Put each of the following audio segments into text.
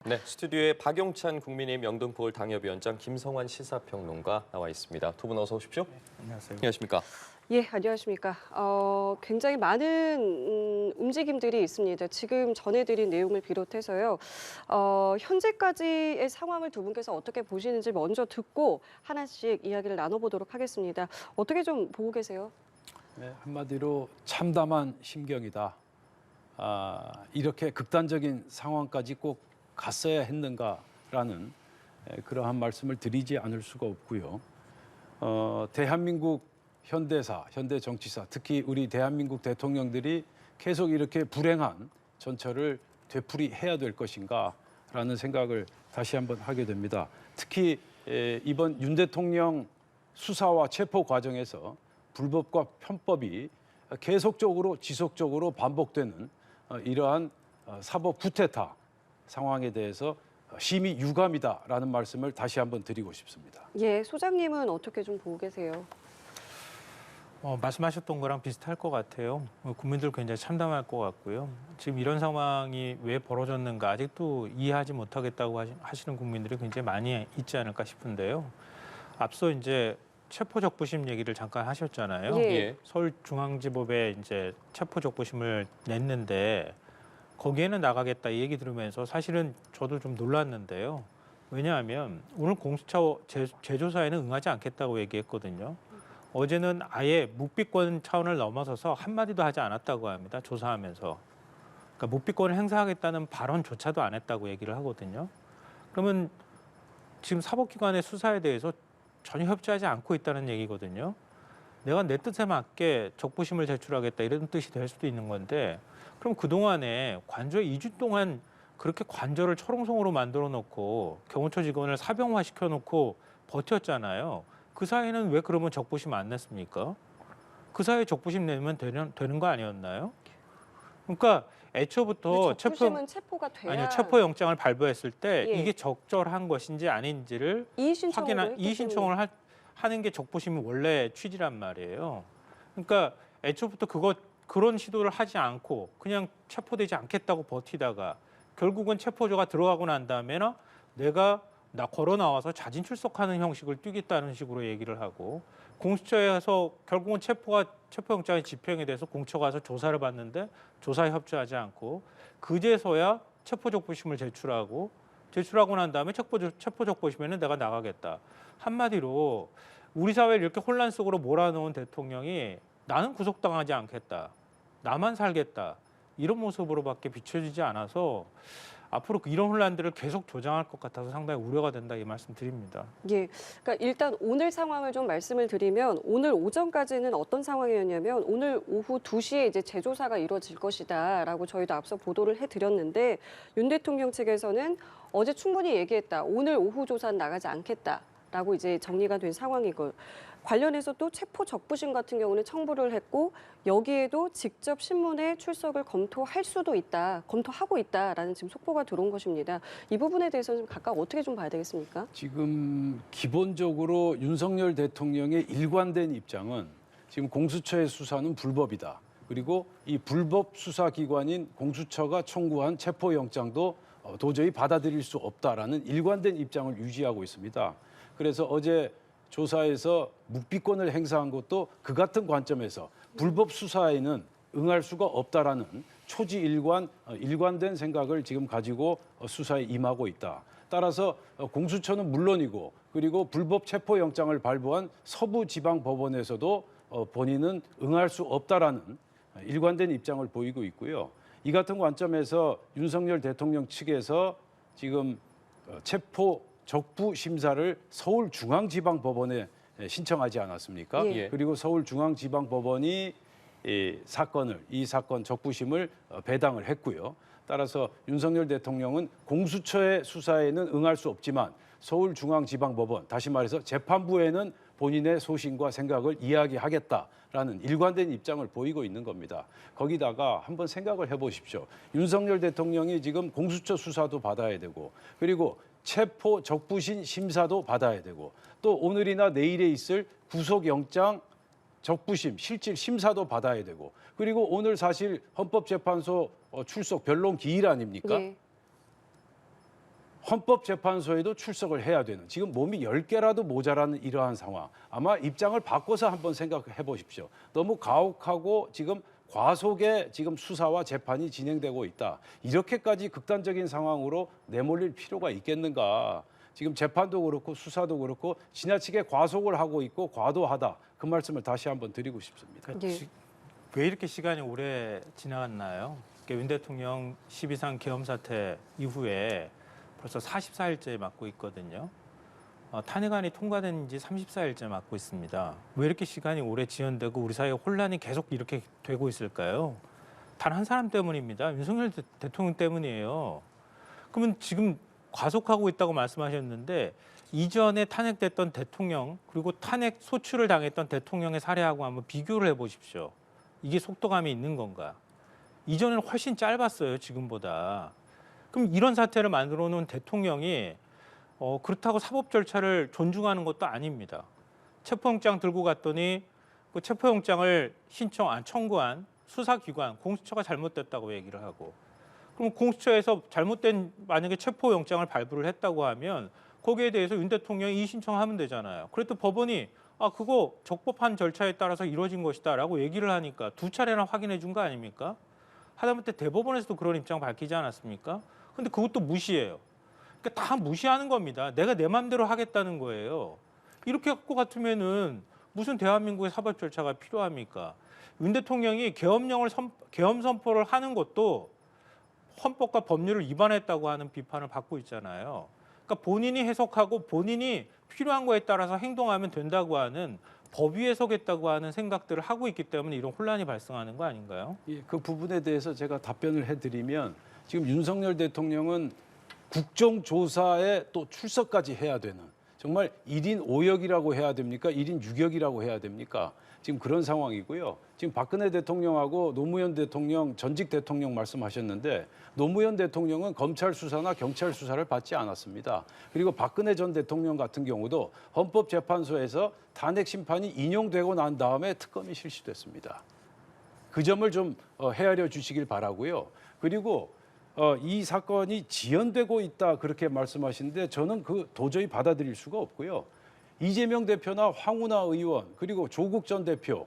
네, 스튜디오에 박용찬 국민의힘 영등포을 당협위원장, 김성환 시사평론가 나와 있습니다. 두 분 어서 오십시오. 네, 안녕하세요. 안녕하십니까. 예, 안녕하십니까. 굉장히 많은 움직임들이 있습니다. 지금 전해드린 내용을 비롯해서요. 현재까지의 상황을 두 분께서 어떻게 보시는지 먼저 듣고 하나씩 이야기를 나눠보도록 하겠습니다. 어떻게 좀 보고 계세요? 네, 한마디로 참담한 심경이다. 이렇게 극단적인 상황까지 꼭 갔어야 했는가라는 그러한 말씀을 드리지 않을 수가 없고요. 대한민국 현대사, 현대 정치사, 특히 우리 대한민국 대통령들이 계속 이렇게 불행한 전철을 되풀이해야 될 것인가라는 생각을 다시 한번 하게 됩니다. 특히 이번 윤 대통령 수사와 체포 과정에서 불법과 편법이 계속적으로 지속적으로 반복되는 이러한 사법 구태타 상황에 대해서 심히 유감이다라는 말씀을 다시 한번 드리고 싶습니다. 예, 소장님은 어떻게 좀 보고 계세요? 말씀하셨던 거랑 비슷할 것 같아요. 국민들 굉장히 참담할 것 같고요. 지금 이런 상황이 왜 벌어졌는가 아직도 이해하지 못하겠다고 하시는 국민들이 굉장히 많이 있지 않을까 싶은데요. 앞서 이제 체포적부심 얘기를 잠깐 하셨잖아요. 예. 서울중앙지법에 이제 체포적부심을 냈는데 거기에는 나가겠다 이 얘기 들으면서 사실은 저도 좀 놀랐는데요. 왜냐하면 오늘 공수처 재조사에는 응하지 않겠다고 얘기했거든요. 어제는 아예 묵비권 차원을 넘어서서 한마디도 하지 않았다고 합니다. 조사하면서. 그러니까 묵비권을 행사하겠다는 발언조차도 안 했다고 얘기를 하거든요. 그러면 지금 사법기관의 수사에 대해서 전혀 협조하지 않고 있다는 얘기거든요. 내가 내 뜻에 맞게 적부심을 제출하겠다 이런 뜻이 될 수도 있는 건데 그럼 그동안에 관저 2주 동안 그렇게 관저를 철옹성으로 만들어 놓고 경호처 직원을 사병화시켜 놓고 버텼잖아요. 그 사이에는 왜 그러면 적부심 안 냈습니까? 그 사이에 적부심 내면 되는 거 아니었나요? 그러니까 애초부터 적부심은 체포가 돼야 체포영장을 발부했을 때 예. 이게 적절한 것인지 아닌지를 이의신청을 하는 게 적부심이 원래 취지란 말이에요. 그러니까 애초부터 그런 시도를 하지 않고 그냥 체포되지 않겠다고 버티다가 결국은 체포조가 들어가고 난 다음에는 내가 걸어 나와서 자진 출석하는 형식을 띠겠다는 식으로 얘기를 하고 공수처에서 결국은 체포영장의 집행에 대해서 공처가 가서 조사를 받는데 조사에 협조하지 않고 그제서야 체포적부심을 제출하고 난 다음에 체포적부심에는 내가 나가겠다. 한마디로 우리 사회를 이렇게 혼란 속으로 몰아넣은 대통령이 나는 구속당하지 않겠다. 나만 살겠다. 이런 모습으로밖에 비춰지지 않아서 앞으로 이런 혼란들을 계속 조장할 것 같아서 상당히 우려가 된다 이 말씀 드립니다. 예, 그러니까 일단 오늘 상황을 좀 말씀을 드리면 오늘 오전까지는 어떤 상황이었냐면 오늘 오후 2시에 이제 재조사가 이루어질 것이다라고 저희도 앞서 보도를 해드렸는데 윤 대통령 측에서는 어제 충분히 얘기했다. 오늘 오후 조사는 나가지 않겠다라고 이제 정리가 된 상황이고 관련해서 또 체포 적부심 같은 경우는 청부를 했고 여기에도 직접 신문에 출석을 검토하고 있다라는 지금 속보가 들어온 것입니다. 이 부분에 대해서는 각각 어떻게 좀 봐야 되겠습니까? 지금 기본적으로 윤석열 대통령의 일관된 입장은 지금 공수처의 수사는 불법이다. 그리고 이 불법 수사기관인 공수처가 청구한 체포영장도 도저히 받아들일 수 없다라는 일관된 입장을 유지하고 있습니다. 그래서 어제 조사에서 묵비권을 행사한 것도 그 같은 관점에서 불법 수사에는 응할 수가 없다라는 일관된 생각을 지금 가지고 수사에 임하고 있다. 따라서 공수처는 물론이고 그리고 불법 체포영장을 발부한 서부지방법원에서도 본인은 응할 수 없다라는 일관된 입장을 보이고 있고요. 이 같은 관점에서 윤석열 대통령 측에서 지금 체포 적부 심사를 서울중앙지방법원에 신청하지 않았습니까? 예. 그리고 서울중앙지방법원이 이 사건 적부심을 배당을 했고요. 따라서 윤석열 대통령은 공수처의 수사에는 응할 수 없지만 서울중앙지방법원, 다시 말해서 재판부에는 본인의 소신과 생각을 이야기하겠다라는 일관된 입장을 보이고 있는 겁니다. 거기다가 한번 생각을 해보십시오. 윤석열 대통령이 지금 공수처 수사도 받아야 되고 그리고 체포 적부심 심사도 받아야 되고 또 오늘이나 내일에 있을 구속영장 적부심 실질 심사도 받아야 되고 그리고 오늘 사실 헌법재판소 출석 변론 기일 아닙니까? 예. 헌법재판소에도 출석을 해야 되는 지금 몸이 10개라도 모자라는 이러한 상황. 아마 입장을 바꿔서 한번 생각해 보십시오. 너무 가혹하고 지금 과속의 지금 수사와 재판이 진행되고 있다. 이렇게까지 극단적인 상황으로 내몰릴 필요가 있겠는가. 지금 재판도 그렇고 수사도 그렇고 지나치게 과속을 하고 있고 과도하다. 그 말씀을 다시 한번 드리고 싶습니다. 그러니까 네. 왜 이렇게 시간이 오래 지나갔나요? 윤 대통령 12상 계엄 사태 이후에 벌써 44일째 맡고 있거든요. 탄핵안이 통과된 지 34일째 맡고 있습니다. 왜 이렇게 시간이 오래 지연되고 우리 사회 혼란이 계속 이렇게 되고 있을까요? 단 한 사람 때문입니다. 윤석열 대통령 때문이에요. 그러면 지금 과속하고 있다고 말씀하셨는데 이전에 탄핵됐던 대통령 그리고 탄핵 소추를 당했던 대통령의 사례하고 한번 비교를 해보십시오. 이게 속도감이 있는 건가? 이전에는 훨씬 짧았어요, 지금보다. 그럼 이런 사태를 만들어 놓은 대통령이 그렇다고 사법 절차를 존중하는 것도 아닙니다. 체포영장 들고 갔더니 그 체포영장을 청구한 수사기관, 공수처가 잘못됐다고 얘기를 하고 그럼 공수처에서 잘못된 만약에 체포영장을 발부를 했다고 하면 거기에 대해서 윤 대통령이 이의신청하면 되잖아요. 그래도 법원이 그거 적법한 절차에 따라서 이루어진 것이다라고 얘기를 하니까 두 차례나 확인해 준 거 아닙니까? 하다못해 대법원에서도 그런 입장 밝히지 않았습니까? 근데 그것도 무시해요. 그러니까 다 무시하는 겁니다. 내가 내 마음대로 하겠다는 거예요. 이렇게 갖고 같으면은 무슨 대한민국의 사법 절차가 필요합니까? 윤 대통령이 계엄 선포를 하는 것도 헌법과 법률을 위반했다고 하는 비판을 받고 있잖아요. 그러니까 본인이 해석하고 본인이 필요한 거에 따라서 행동하면 된다고 하는 법위에 서겠다고 하는 생각들을 하고 있기 때문에 이런 혼란이 발생하는 거 아닌가요? 예, 그 부분에 대해서 제가 답변을 해드리면 지금 윤석열 대통령은 국정조사에 또 출석까지 해야 되는 정말 1인 5역이라고 해야 됩니까? 1인 6역이라고 해야 됩니까? 지금 그런 상황이고요. 지금 박근혜 대통령하고 노무현 대통령, 전직 대통령 말씀하셨는데 노무현 대통령은 검찰 수사나 경찰 수사를 받지 않았습니다. 그리고 박근혜 전 대통령 같은 경우도 헌법재판소에서 탄핵 심판이 인용되고 난 다음에 특검이 실시됐습니다. 그 점을 좀 헤아려 주시길 바라고요. 그리고 이 사건이 지연되고 있다 그렇게 말씀하시는데 저는 그 도저히 받아들일 수가 없고요. 이재명 대표나 황운하 의원 그리고 조국 전 대표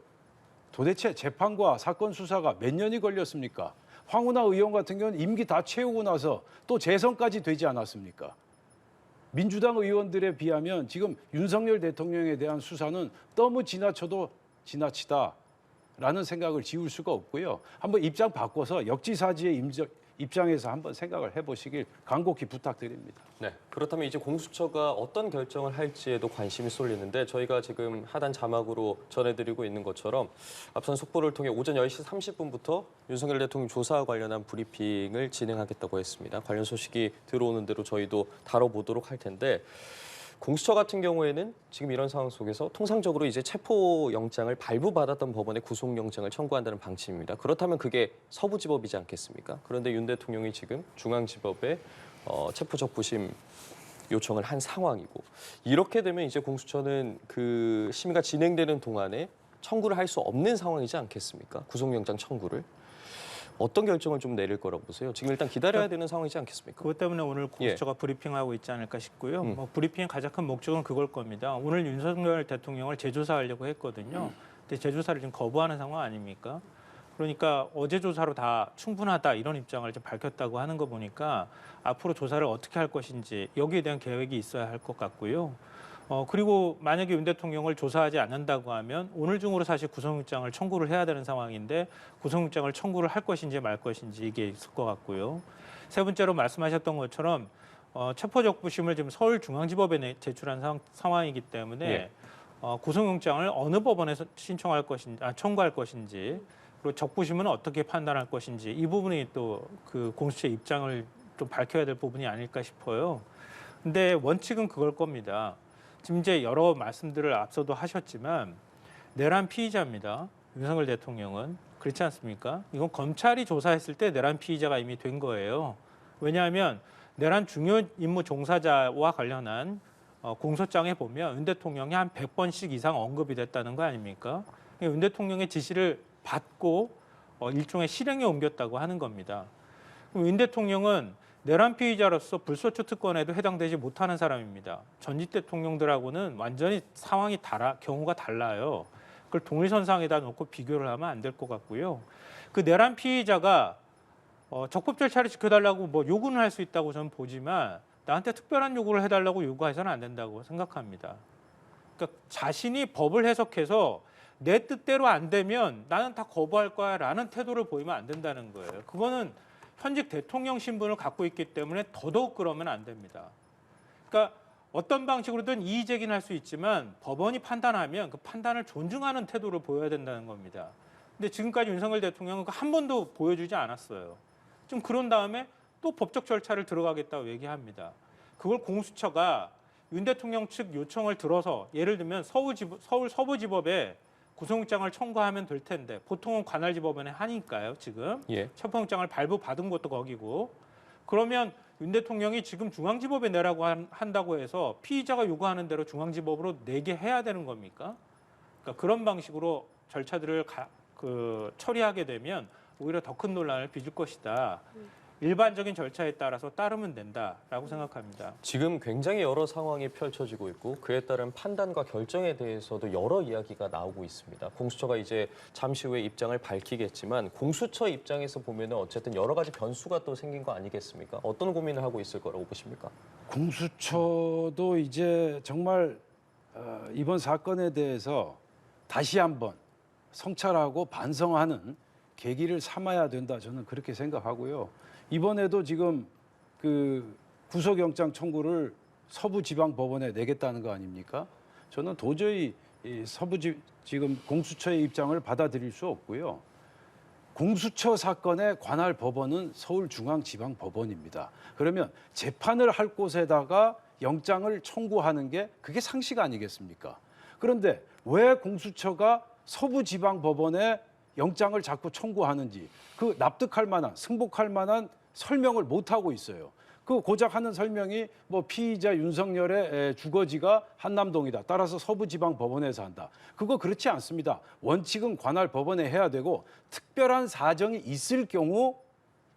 도대체 재판과 사건 수사가 몇 년이 걸렸습니까? 황운하 의원 같은 경우는 임기 다 채우고 나서 또 재선까지 되지 않았습니까? 민주당 의원들에 비하면 지금 윤석열 대통령에 대한 수사는 너무 지나쳐도 지나치다라는 생각을 지울 수가 없고요. 한번 입장 바꿔서 역지사지의 입장에서 한번 생각을 해보시길 간곡히 부탁드립니다. 네, 그렇다면 이제 공수처가 어떤 결정을 할지에도 관심이 쏠리는데 저희가 지금 하단 자막으로 전해드리고 있는 것처럼 앞선 속보를 통해 오전 10시 30분부터 윤석열 대통령 조사와 관련한 브리핑을 진행하겠다고 했습니다. 관련 소식이 들어오는 대로 저희도 다뤄보도록 할 텐데 공수처 같은 경우에는 지금 이런 상황 속에서 통상적으로 이제 체포영장을 발부받았던 법원에 구속영장을 청구한다는 방침입니다. 그렇다면 그게 서부지법이지 않겠습니까? 그런데 윤 대통령이 지금 중앙지법에 체포적부심 요청을 한 상황이고 이렇게 되면 이제 공수처는 그 심의가 진행되는 동안에 청구를 할 수 없는 상황이지 않겠습니까? 구속영장 청구를. 어떤 결정을 좀 내릴 거라고 보세요? 지금 일단 기다려야 되는 상황이지 않겠습니까? 그것 때문에 오늘 공수처가 브리핑하고 있지 않을까 싶고요. 브리핑의 가장 큰 목적은 그걸 겁니다. 오늘 윤석열 대통령을 재조사하려고 했거든요. 근데 재조사를 지금 거부하는 상황 아닙니까? 그러니까 어제 조사로 다 충분하다 이런 입장을 좀 밝혔다고 하는 거 보니까 앞으로 조사를 어떻게 할 것인지 여기에 대한 계획이 있어야 할 것 같고요. 그리고 만약에 윤 대통령을 조사하지 않는다고 하면 오늘 중으로 사실 구속영장을 청구를 해야 되는 상황인데 구속영장을 청구를 할 것인지 말 것인지 이게 있을 것 같고요. 세 번째로 말씀하셨던 것처럼 체포적부심을 지금 서울중앙지법에 제출한 상황이기 때문에 구속영장을 어느 법원에서 신청할 것인지, 청구할 것인지 그리고 적부심은 어떻게 판단할 것인지 이 부분이 또 그 공수처의 입장을 좀 밝혀야 될 부분이 아닐까 싶어요. 근데 원칙은 그걸 겁니다. 지금 이제 여러 말씀들을 앞서도 하셨지만 내란 피의자입니다. 윤석열 대통령은 그렇지 않습니까? 이건 검찰이 조사했을 때 내란 피의자가 이미 된 거예요. 왜냐하면 내란 중요 임무 종사자와 관련한 공소장에 보면 윤 대통령이 한 100번씩 이상 언급이 됐다는 거 아닙니까? 윤 대통령의 지시를 받고 일종의 실행에 옮겼다고 하는 겁니다. 그럼 윤 대통령은 내란 피의자로서 불소추 특권에도 해당되지 못하는 사람입니다. 전직 대통령들하고는 완전히 상황이 경우가 달라요. 그걸 동일선상에다 놓고 비교를 하면 안 될 것 같고요. 그 내란 피의자가 적법 절차를 지켜달라고 뭐 요구는 할 수 있다고 저는 보지만 나한테 특별한 요구를 해달라고 요구해서는 안 된다고 생각합니다. 그러니까 자신이 법을 해석해서 내 뜻대로 안 되면 나는 다 거부할 거야라는 태도를 보이면 안 된다는 거예요. 그거는 현직 대통령 신분을 갖고 있기 때문에 더더욱 그러면 안 됩니다. 그러니까 어떤 방식으로든 이의 제기는 할 수 있지만 법원이 판단하면 그 판단을 존중하는 태도를 보여야 된다는 겁니다. 근데 지금까지 윤석열 대통령은 한 번도 보여주지 않았어요. 좀 그런 다음에 또 법적 절차를 들어가겠다고 얘기합니다. 그걸 공수처가 윤 대통령 측 요청을 들어서 예를 들면 서울 서부지법에 구속영장을 청구하면 될 텐데 보통은 관할지법원에 하니까요. 지금 예. 체포영장을 발부받은 것도 거기고 그러면 윤 대통령이 지금 중앙지법에 내라고 한다고 해서 피의자가 요구하는 대로 중앙지법으로 내게 해야 되는 겁니까? 그러니까 그런 방식으로 절차들을 처리하게 되면 오히려 더 큰 논란을 빚을 것이다. 일반적인 절차에 따라서 따르면 된다라고 생각합니다. 지금 굉장히 여러 상황이 펼쳐지고 있고 그에 따른 판단과 결정에 대해서도 여러 이야기가 나오고 있습니다. 공수처가 이제 잠시 후에 입장을 밝히겠지만 공수처 입장에서 보면은 어쨌든 여러 가지 변수가 또 생긴 거 아니겠습니까? 어떤 고민을 하고 있을 거라고 보십니까? 공수처도 이제 정말 이번 사건에 대해서 다시 한번 성찰하고 반성하는 계기를 삼아야 된다. 저는 그렇게 생각하고요. 이번에도 지금 그 구속영장 청구를 서부지방법원에 내겠다는 거 아닙니까? 저는 도저히 지금 공수처의 입장을 받아들일 수 없고요. 공수처 사건의 관할 법원은 서울중앙지방법원입니다. 그러면 재판을 할 곳에다가 영장을 청구하는 게 그게 상식 아니겠습니까? 그런데 왜 공수처가 서부지방법원에 영장을 자꾸 청구하는지 그 납득할 만한 승복할 만한 설명을 못 하고 있어요. 그 고작 하는 설명이 뭐 피의자 윤석열의 주거지가 한남동이다. 따라서 서부지방법원에서 한다. 그거 그렇지 않습니다. 원칙은 관할 법원에 해야 되고 특별한 사정이 있을 경우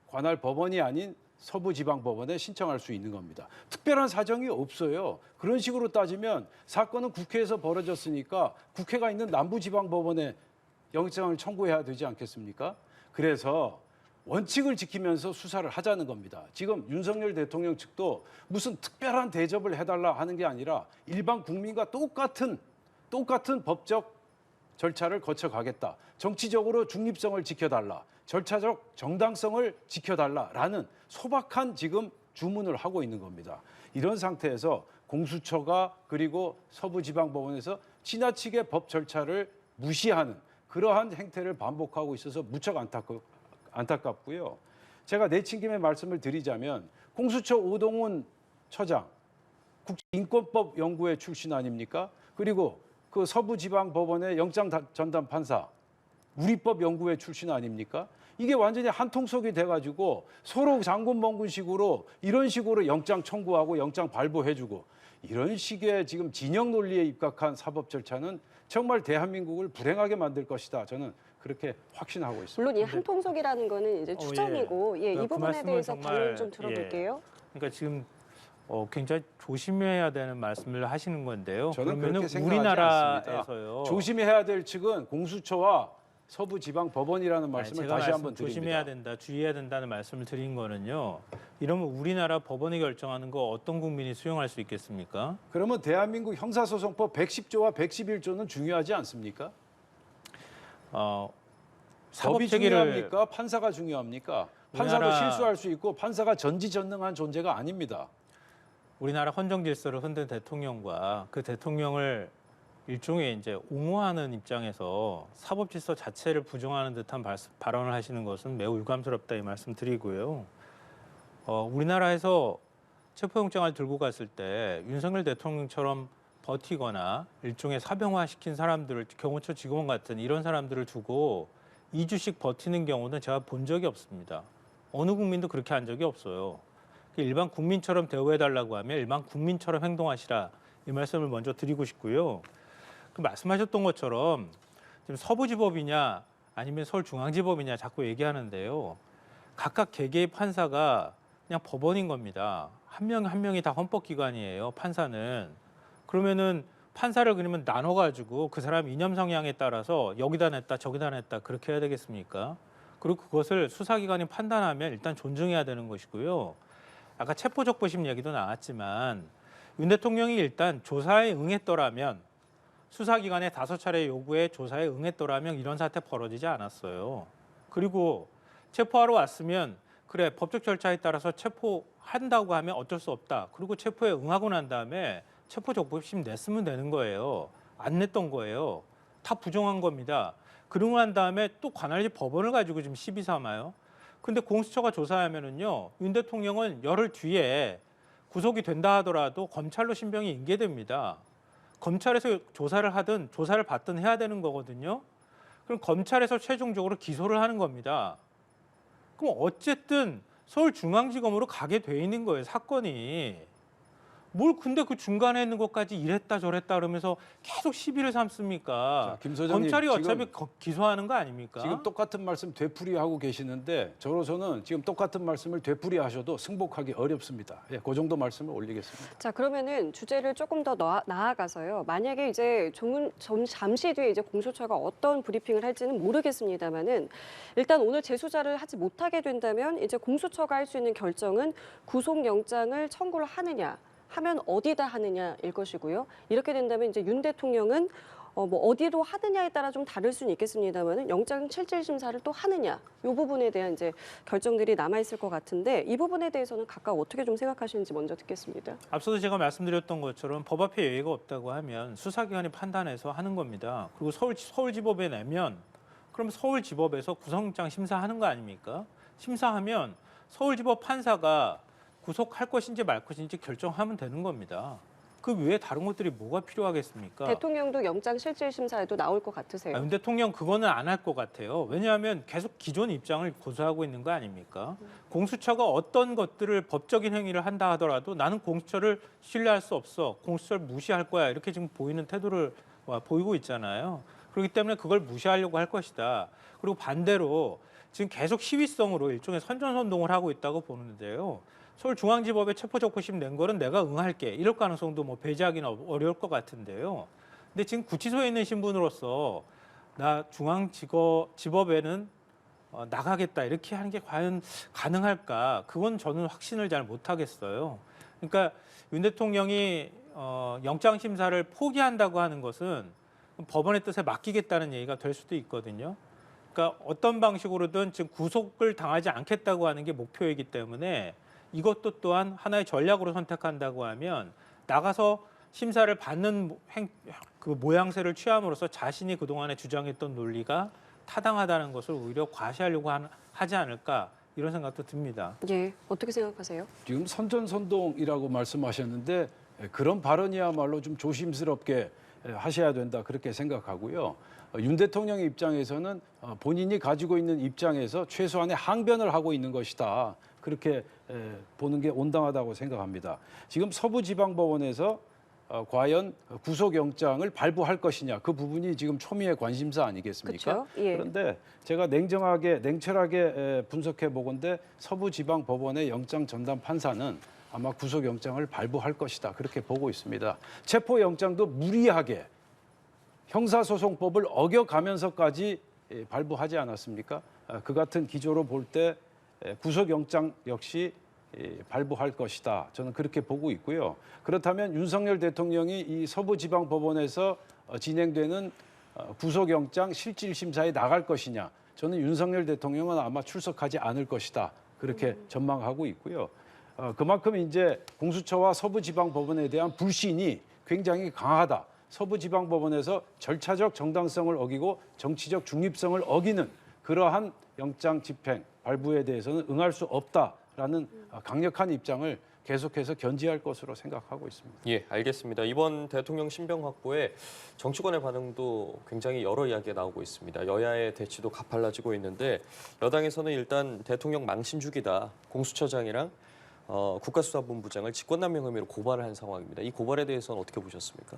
관할 법원이 아닌 서부지방법원에 신청할 수 있는 겁니다. 특별한 사정이 없어요. 그런 식으로 따지면 사건은 국회에서 벌어졌으니까 국회가 있는 남부지방법원에 영장을 청구해야 되지 않겠습니까? 그래서 원칙을 지키면서 수사를 하자는 겁니다. 지금 윤석열 대통령 측도 무슨 특별한 대접을 해달라 하는 게 아니라 일반 국민과 똑같은 법적 절차를 거쳐가겠다. 정치적으로 중립성을 지켜달라. 절차적 정당성을 지켜달라라는 소박한 지금 주문을 하고 있는 겁니다. 이런 상태에서 공수처가 그리고 서부지방법원에서 지나치게 법 절차를 무시하는 그러한 행태를 반복하고 있어서 무척 안타깝고요. 제가 내친김에 말씀을 드리자면 공수처 오동훈 처장 국제인권법 연구회 출신 아닙니까? 그리고 그 서부지방법원의 영장 전담 판사 우리법 연구회 출신 아닙니까? 이게 완전히 한통속이 돼가지고 서로 장군멍군식으로 이런 식으로 영장 청구하고 영장 발부해주고 이런 식의 지금 진영 논리에 입각한 사법 절차는 정말 대한민국을 불행하게 만들 것이다. 저는 그렇게 확신하고 있습니다. 물론 이 한통속이라는 거는 이제 추정이고 이 그 부분에 말씀은 대해서 정말, 반응 좀 들어볼게요. 그러니까 지금 굉장히 조심해야 되는 말씀을 하시는 건데요. 저는 그러면은 그렇게 생각하지 우리나라에서요. 조심해야 될 측은 공수처와 서부지방법원이라는 말씀을 제가 다시 한번 드립니다. 조심해야 된다, 주의해야 된다는 말씀을 드린 거는요. 이러면 우리나라 법원이 결정하는 거 어떤 국민이 수용할 수 있겠습니까? 그러면 대한민국 형사소송법 110조와 111조는 중요하지 않습니까? 법이 사법 체계를 중요합니까? 판사가 중요합니까? 판사도 우리나라- 실수할 수 있고 판사가 전지전능한 존재가 아닙니다. 우리나라 헌정 질서를 흔든 대통령과 그 대통령을 일종의 이제 옹호하는 입장에서 사법 질서 자체를 부정하는 듯한 발언을 하시는 것은 매우 유감스럽다 이 말씀드리고요. 우리나라에서 체포영장을 들고 갔을 때 윤석열 대통령처럼 버티거나 일종의 사병화시킨 사람들을 경호처 직원 같은 이런 사람들을 두고 2주씩 버티는 경우는 제가 본 적이 없습니다. 어느 국민도 그렇게 한 적이 없어요. 일반 국민처럼 대우해달라고 하면 일반 국민처럼 행동하시라 이 말씀을 먼저 드리고 싶고요. 그 말씀하셨던 것처럼 지금 서부지법이냐 아니면 서울중앙지법이냐 자꾸 얘기하는데요. 각각 개개의 판사가 그냥 법원인 겁니다. 한 명 한 명이 다 헌법기관이에요. 판사는. 그러면은 판사를 그러면 나눠가지고 그 사람 이념 성향에 따라서 여기다 냈다 저기다 냈다 그렇게 해야 되겠습니까? 그리고 그것을 수사기관이 판단하면 일단 존중해야 되는 것이고요. 아까 체포적부심 얘기도 나왔지만 윤 대통령이 일단 조사에 응했더라면 수사기관의 5차례 요구에 조사에 응했더라면 이런 사태 벌어지지 않았어요. 그리고 체포하러 왔으면 그래 법적 절차에 따라서 체포한다고 하면 어쩔 수 없다. 그리고 체포에 응하고 난 다음에 체포적부심 냈으면 되는 거예요. 안 냈던 거예요. 다 부정한 겁니다. 그러고 난 다음에 또 관할지 법원을 가지고 지금 시비 삼아요. 근데 공수처가 조사하면은요, 윤 대통령은 열흘 뒤에 구속이 된다 하더라도 검찰로 신병이 인계됩니다. 검찰에서 조사를 하든 조사를 받든 해야 되는 거거든요. 그럼 검찰에서 최종적으로 기소를 하는 겁니다. 그럼 어쨌든 서울중앙지검으로 가게 돼 있는 거예요, 사건이. 뭘 근데 그 중간에 있는 것까지 이랬다 저랬다 그러면서 계속 시비를 삼습니까? 자, 김 소장님, 검찰이 지금 어차피 기소하는 거 아닙니까? 지금 똑같은 말씀 되풀이하고 계시는데 저로서는 지금 똑같은 말씀을 되풀이하셔도 승복하기 어렵습니다. 예, 그 정도 말씀을 올리겠습니다. 자, 그러면은 주제를 조금 더 나아가서요. 만약에 이제 잠시 뒤에 이제 공수처가 어떤 브리핑을 할지는 모르겠습니다만은 일단 오늘 재수사를 하지 못하게 된다면 이제 공수처가 할 수 있는 결정은 구속영장을 청구를 하느냐, 하면 어디다 하느냐일 것이고요. 이렇게 된다면 이제 윤 대통령은 뭐 어디로 하느냐에 따라 좀 다를 수는 있겠습니다만은 영장 실질 심사를 또 하느냐, 이 부분에 대한 이제 결정들이 남아 있을 것 같은데 이 부분에 대해서는 각각 어떻게 좀 생각하시는지 먼저 듣겠습니다. 앞서도 제가 말씀드렸던 것처럼 법 앞에 예의가 없다고 하면 수사기관이 판단해서 하는 겁니다. 그리고 서울지법에 내면 그럼 서울지법에서 구속영장 심사하는 거 아닙니까? 심사하면 서울지법 판사가 구속할 것인지 말 것인지 결정하면 되는 겁니다. 그 외에 다른 것들이 뭐가 필요하겠습니까? 대통령도 영장 실질 심사에도 나올 것 같으세요? 윤 대통령 그거는 안 할 것 같아요. 왜냐하면 계속 기존 입장을 고수하고 있는 거 아닙니까? 공수처가 어떤 것들을 법적인 행위를 한다 하더라도 나는 공수처를 신뢰할 수 없어. 공수처를 무시할 거야. 이렇게 지금 보이는 태도를 보이고 있잖아요. 그렇기 때문에 그걸 무시하려고 할 것이다. 그리고 반대로 지금 계속 시위성으로 일종의 선전선동을 하고 있다고 보는데요. 서울중앙지법에 체포적부심 낸 거는 내가 응할게. 이럴 가능성도 뭐 배제하기는 어려울 것 같은데요. 근데 지금 구치소에 있는 신분으로서 나 중앙지법에는 나가겠다 이렇게 하는 게 과연 가능할까? 그건 저는 확신을 잘 못하겠어요. 그러니까 윤 대통령이 영장 심사를 포기한다고 하는 것은 법원의 뜻에 맡기겠다는 얘기가 될 수도 있거든요. 그러니까 어떤 방식으로든 지금 구속을 당하지 않겠다고 하는 게 목표이기 때문에 이것도 또한 하나의 전략으로 선택한다고 하면 나가서 심사를 받는 그 모양새를 취함으로써 자신이 그동안에 주장했던 논리가 타당하다는 것을 오히려 과시하려고 하지 않을까 이런 생각도 듭니다. 예, 어떻게 생각하세요? 지금 선전선동이라고 말씀하셨는데 그런 발언이야말로 좀 조심스럽게 하셔야 된다 그렇게 생각하고요. 윤 대통령의 입장에서는 본인이 가지고 있는 입장에서 최소한의 항변을 하고 있는 것이다. 그렇게 보는 게 온당하다고 생각합니다. 지금 서부지방법원에서 과연 구속영장을 발부할 것이냐 그 부분이 지금 초미의 관심사 아니겠습니까? 그쵸? 예. 그런데 제가 냉철하게 분석해 보건대 서부지방법원의 영장 전담 판사는 아마 구속영장을 발부할 것이다 그렇게 보고 있습니다. 체포영장도 무리하게 형사소송법을 어겨가면서까지 발부하지 않았습니까? 그 같은 기조로 볼 때 구속영장 역시 발부할 것이다. 저는 그렇게 보고 있고요. 그렇다면 윤석열 대통령이 이 서부지방법원에서 진행되는 구속영장 실질심사에 나갈 것이냐. 저는 윤석열 대통령은 아마 출석하지 않을 것이다. 그렇게 전망하고 있고요. 그만큼 이제 공수처와 서부지방법원에 대한 불신이 굉장히 강하다. 서부지방법원에서 절차적 정당성을 어기고 정치적 중립성을 어기는 그러한 영장 집행, 발부에 대해서는 응할 수 없다라는 강력한 입장을 계속해서 견지할 것으로 생각하고 있습니다. 예, 알겠습니다. 이번 대통령 신병 확보에 정치권의 반응도 굉장히 여러 이야기가 나오고 있습니다. 여야의 대치도 가팔라지고 있는데 여당에서는 일단 대통령 망신 주기다. 공수처장이랑 국가수사본부장을 직권남용 혐의로 고발을 한 상황입니다. 이 고발에 대해서는 어떻게 보셨습니까?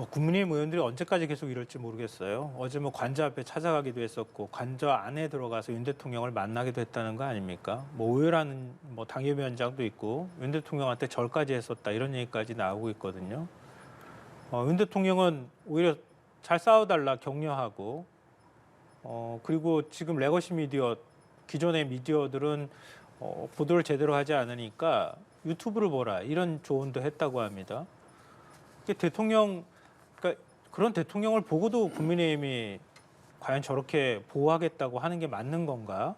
국민의힘 의원들이 언제까지 계속 이럴지 모르겠어요. 어제 뭐 관저 앞에 찾아가기도 했었고 관저 안에 들어가서 윤 대통령을 만나기도 했다는 거 아닙니까? 뭐 오해라는 뭐 당협위원장도 있고 윤 대통령한테 절까지 했었다 이런 얘기까지 나오고 있거든요. 윤 대통령은 오히려 잘 싸워달라 격려하고 그리고 지금 레거시 미디어 기존의 미디어들은 보도를 제대로 하지 않으니까 유튜브를 보라 이런 조언도 했다고 합니다. 대통령 그러니까 그런 대통령을 보고도 국민의힘이 과연 저렇게 보호하겠다고 하는 게 맞는 건가?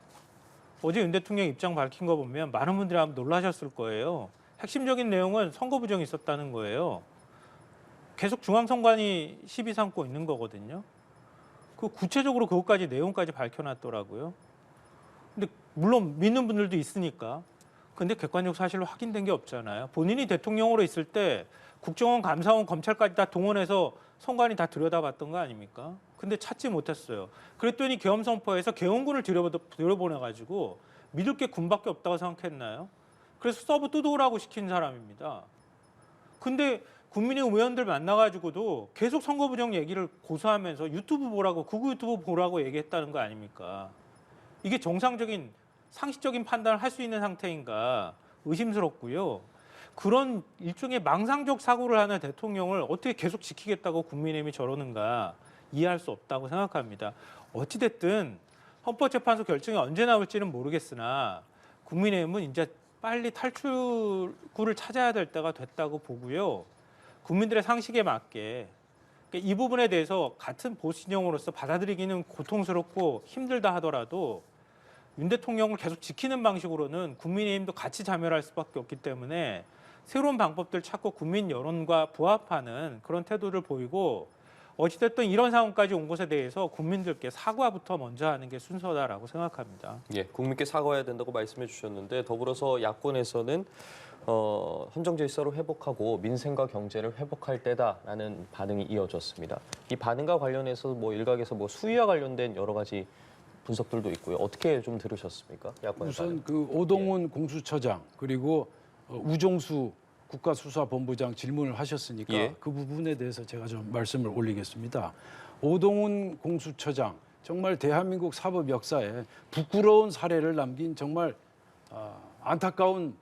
어제 윤 대통령 입장 밝힌 거 보면 많은 분들이 아마 놀라셨을 거예요. 핵심적인 내용은 선거 부정이 있었다는 거예요. 계속 중앙선관위 시비 삼고 있는 거거든요. 그 구체적으로 그것까지 내용까지 밝혀놨더라고요. 근데 물론 믿는 분들도 있으니까. 근데 객관적 사실로 확인된 게 없잖아요. 본인이 대통령으로 있을 때 국정원, 감사원, 검찰까지 다 동원해서 선관위 다 들여다봤던 거 아닙니까? 근데 찾지 못했어요. 그랬더니 계엄선포에서 계엄군을 들여보내가지고 믿을 게 군밖에 없다고 생각했나요? 그래서 서브 뜯어오라고 시킨 사람입니다. 근데 국민의힘 의원들 만나가지고도 계속 선거 부정 얘기를 고수하면서 유튜브 보라고, 극우 유튜브 보라고 얘기했다는 거 아닙니까? 이게 정상적인 상식적인 판단을 할 수 있는 상태인가 의심스럽고요. 그런 일종의 망상적 사고를 하는 대통령을 어떻게 계속 지키겠다고 국민의힘이 저러는가 이해할 수 없다고 생각합니다. 어찌됐든 헌법재판소 결정이 언제 나올지는 모르겠으나 국민의힘은 이제 빨리 탈출구를 찾아야 될 때가 됐다고 보고요. 국민들의 상식에 맞게 이 부분에 대해서 같은 보수진영으로서 받아들이기는 고통스럽고 힘들다 하더라도 윤 대통령을 계속 지키는 방식으로는 국민의힘도 같이 자멸할 수밖에 없기 때문에 새로운 방법들 찾고 국민 여론과 부합하는 그런 태도를 보이고 어찌됐든 이런 상황까지 온 것에 대해서 국민들께 사과부터 먼저 하는 게 순서다라고 생각합니다. 예, 국민께 사과해야 된다고 말씀해 주셨는데 더불어서 야권에서는 헌정질서를 회복하고 민생과 경제를 회복할 때다라는 반응이 이어졌습니다. 이 반응과 관련해서 뭐 일각에서 뭐 수위와 관련된 여러 가지 분석들도 있고요. 어떻게 좀 들으셨습니까? 야권의 우선 반응. 그 오동훈 공수처장 그리고 우종수 국가수사본부장 질문을 하셨으니까 예. 그 부분에 대해서 제가 좀 말씀을 올리겠습니다. 오동훈 공수처장 정말 대한민국 사법 역사에 부끄러운 사례를 남긴 정말 안타까운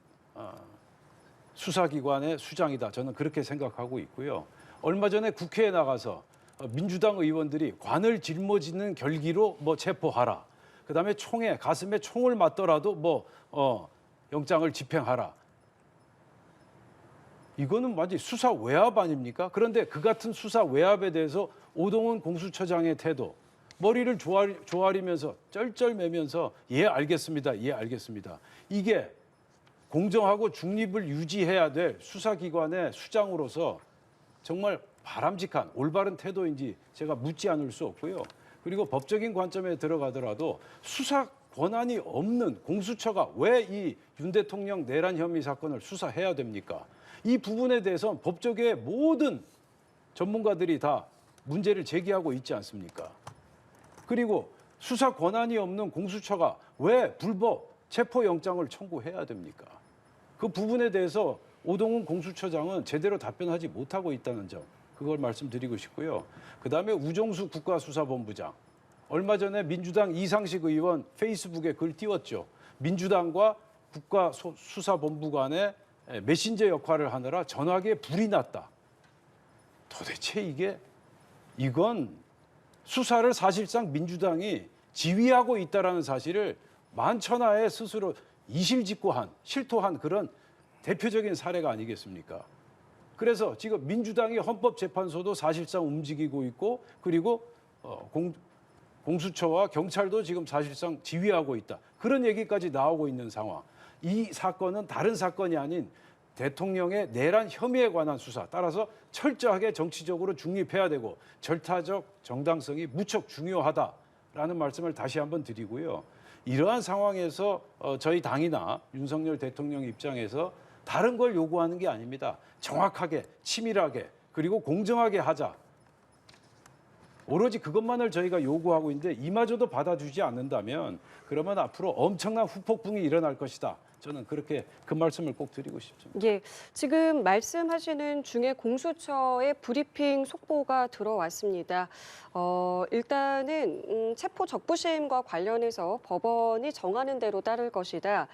수사기관의 수장이다. 저는 그렇게 생각하고 있고요. 얼마 전에 국회에 나가서 민주당 의원들이 관을 짊어지는 결기로 뭐 체포하라. 그다음에 총에 가슴에 총을 맞더라도 영장을 집행하라. 이거는 완전히 수사 외압 아닙니까? 그런데 그 같은 수사 외압에 대해서 오동훈 공수처장의 태도, 머리를 조아리면서 쩔쩔매면서 예 알겠습니다. 예 알겠습니다. 이게 공정하고 중립을 유지해야 될 수사기관의 수장으로서 정말 바람직한 올바른 태도인지 제가 묻지 않을 수 없고요. 그리고 법적인 관점에 들어가더라도 수사 권한이 없는 공수처가 왜 이 윤 대통령 내란 혐의 사건을 수사해야 됩니까? 이 부분에 대해서 법조계의 모든 전문가들이 다 문제를 제기하고 있지 않습니까? 그리고 수사 권한이 없는 공수처가 왜 불법 체포영장을 청구해야 됩니까? 그 부분에 대해서 오동훈 공수처장은 제대로 답변하지 못하고 있다는 점, 그걸 말씀드리고 싶고요. 그다음에 우종수 국가수사본부장, 얼마 전에 민주당 이상식 의원 페이스북에 글 띄웠죠. 민주당과 국가수사본부 간의 메신저 역할을 하느라 전화기에 불이 났다. 도대체 이건 수사를 사실상 민주당이 지휘하고 있다라는 사실을 만천하에 스스로 이실직고한, 실토한 그런 대표적인 사례가 아니겠습니까? 그래서 지금 민주당이 헌법재판소도 사실상 움직이고 있고 그리고 공수처와 경찰도 지금 사실상 지휘하고 있다. 그런 얘기까지 나오고 있는 상황. 이 사건은 다른 사건이 아닌 대통령의 내란 혐의에 관한 수사. 따라서 철저하게 정치적으로 중립해야 되고 절차적 정당성이 무척 중요하다라는 말씀을 다시 한번 드리고요. 이러한 상황에서 저희 당이나 윤석열 대통령 입장에서 다른 걸 요구하는 게 아닙니다. 정확하게, 치밀하게, 그리고 공정하게 하자. 오로지 그것만을 저희가 요구하고 있는데 이마저도 받아주지 않는다면 그러면 앞으로 엄청난 후폭풍이 일어날 것이다. 저는 그렇게 그 말씀을 꼭 드리고 싶습니다. 예, 지금 말씀하시는 중에 공수처의 브리핑 속보가 들어왔습니다. 일단은 체포 적부심과 관련해서 법원이 정하는 대로 따를 것이다.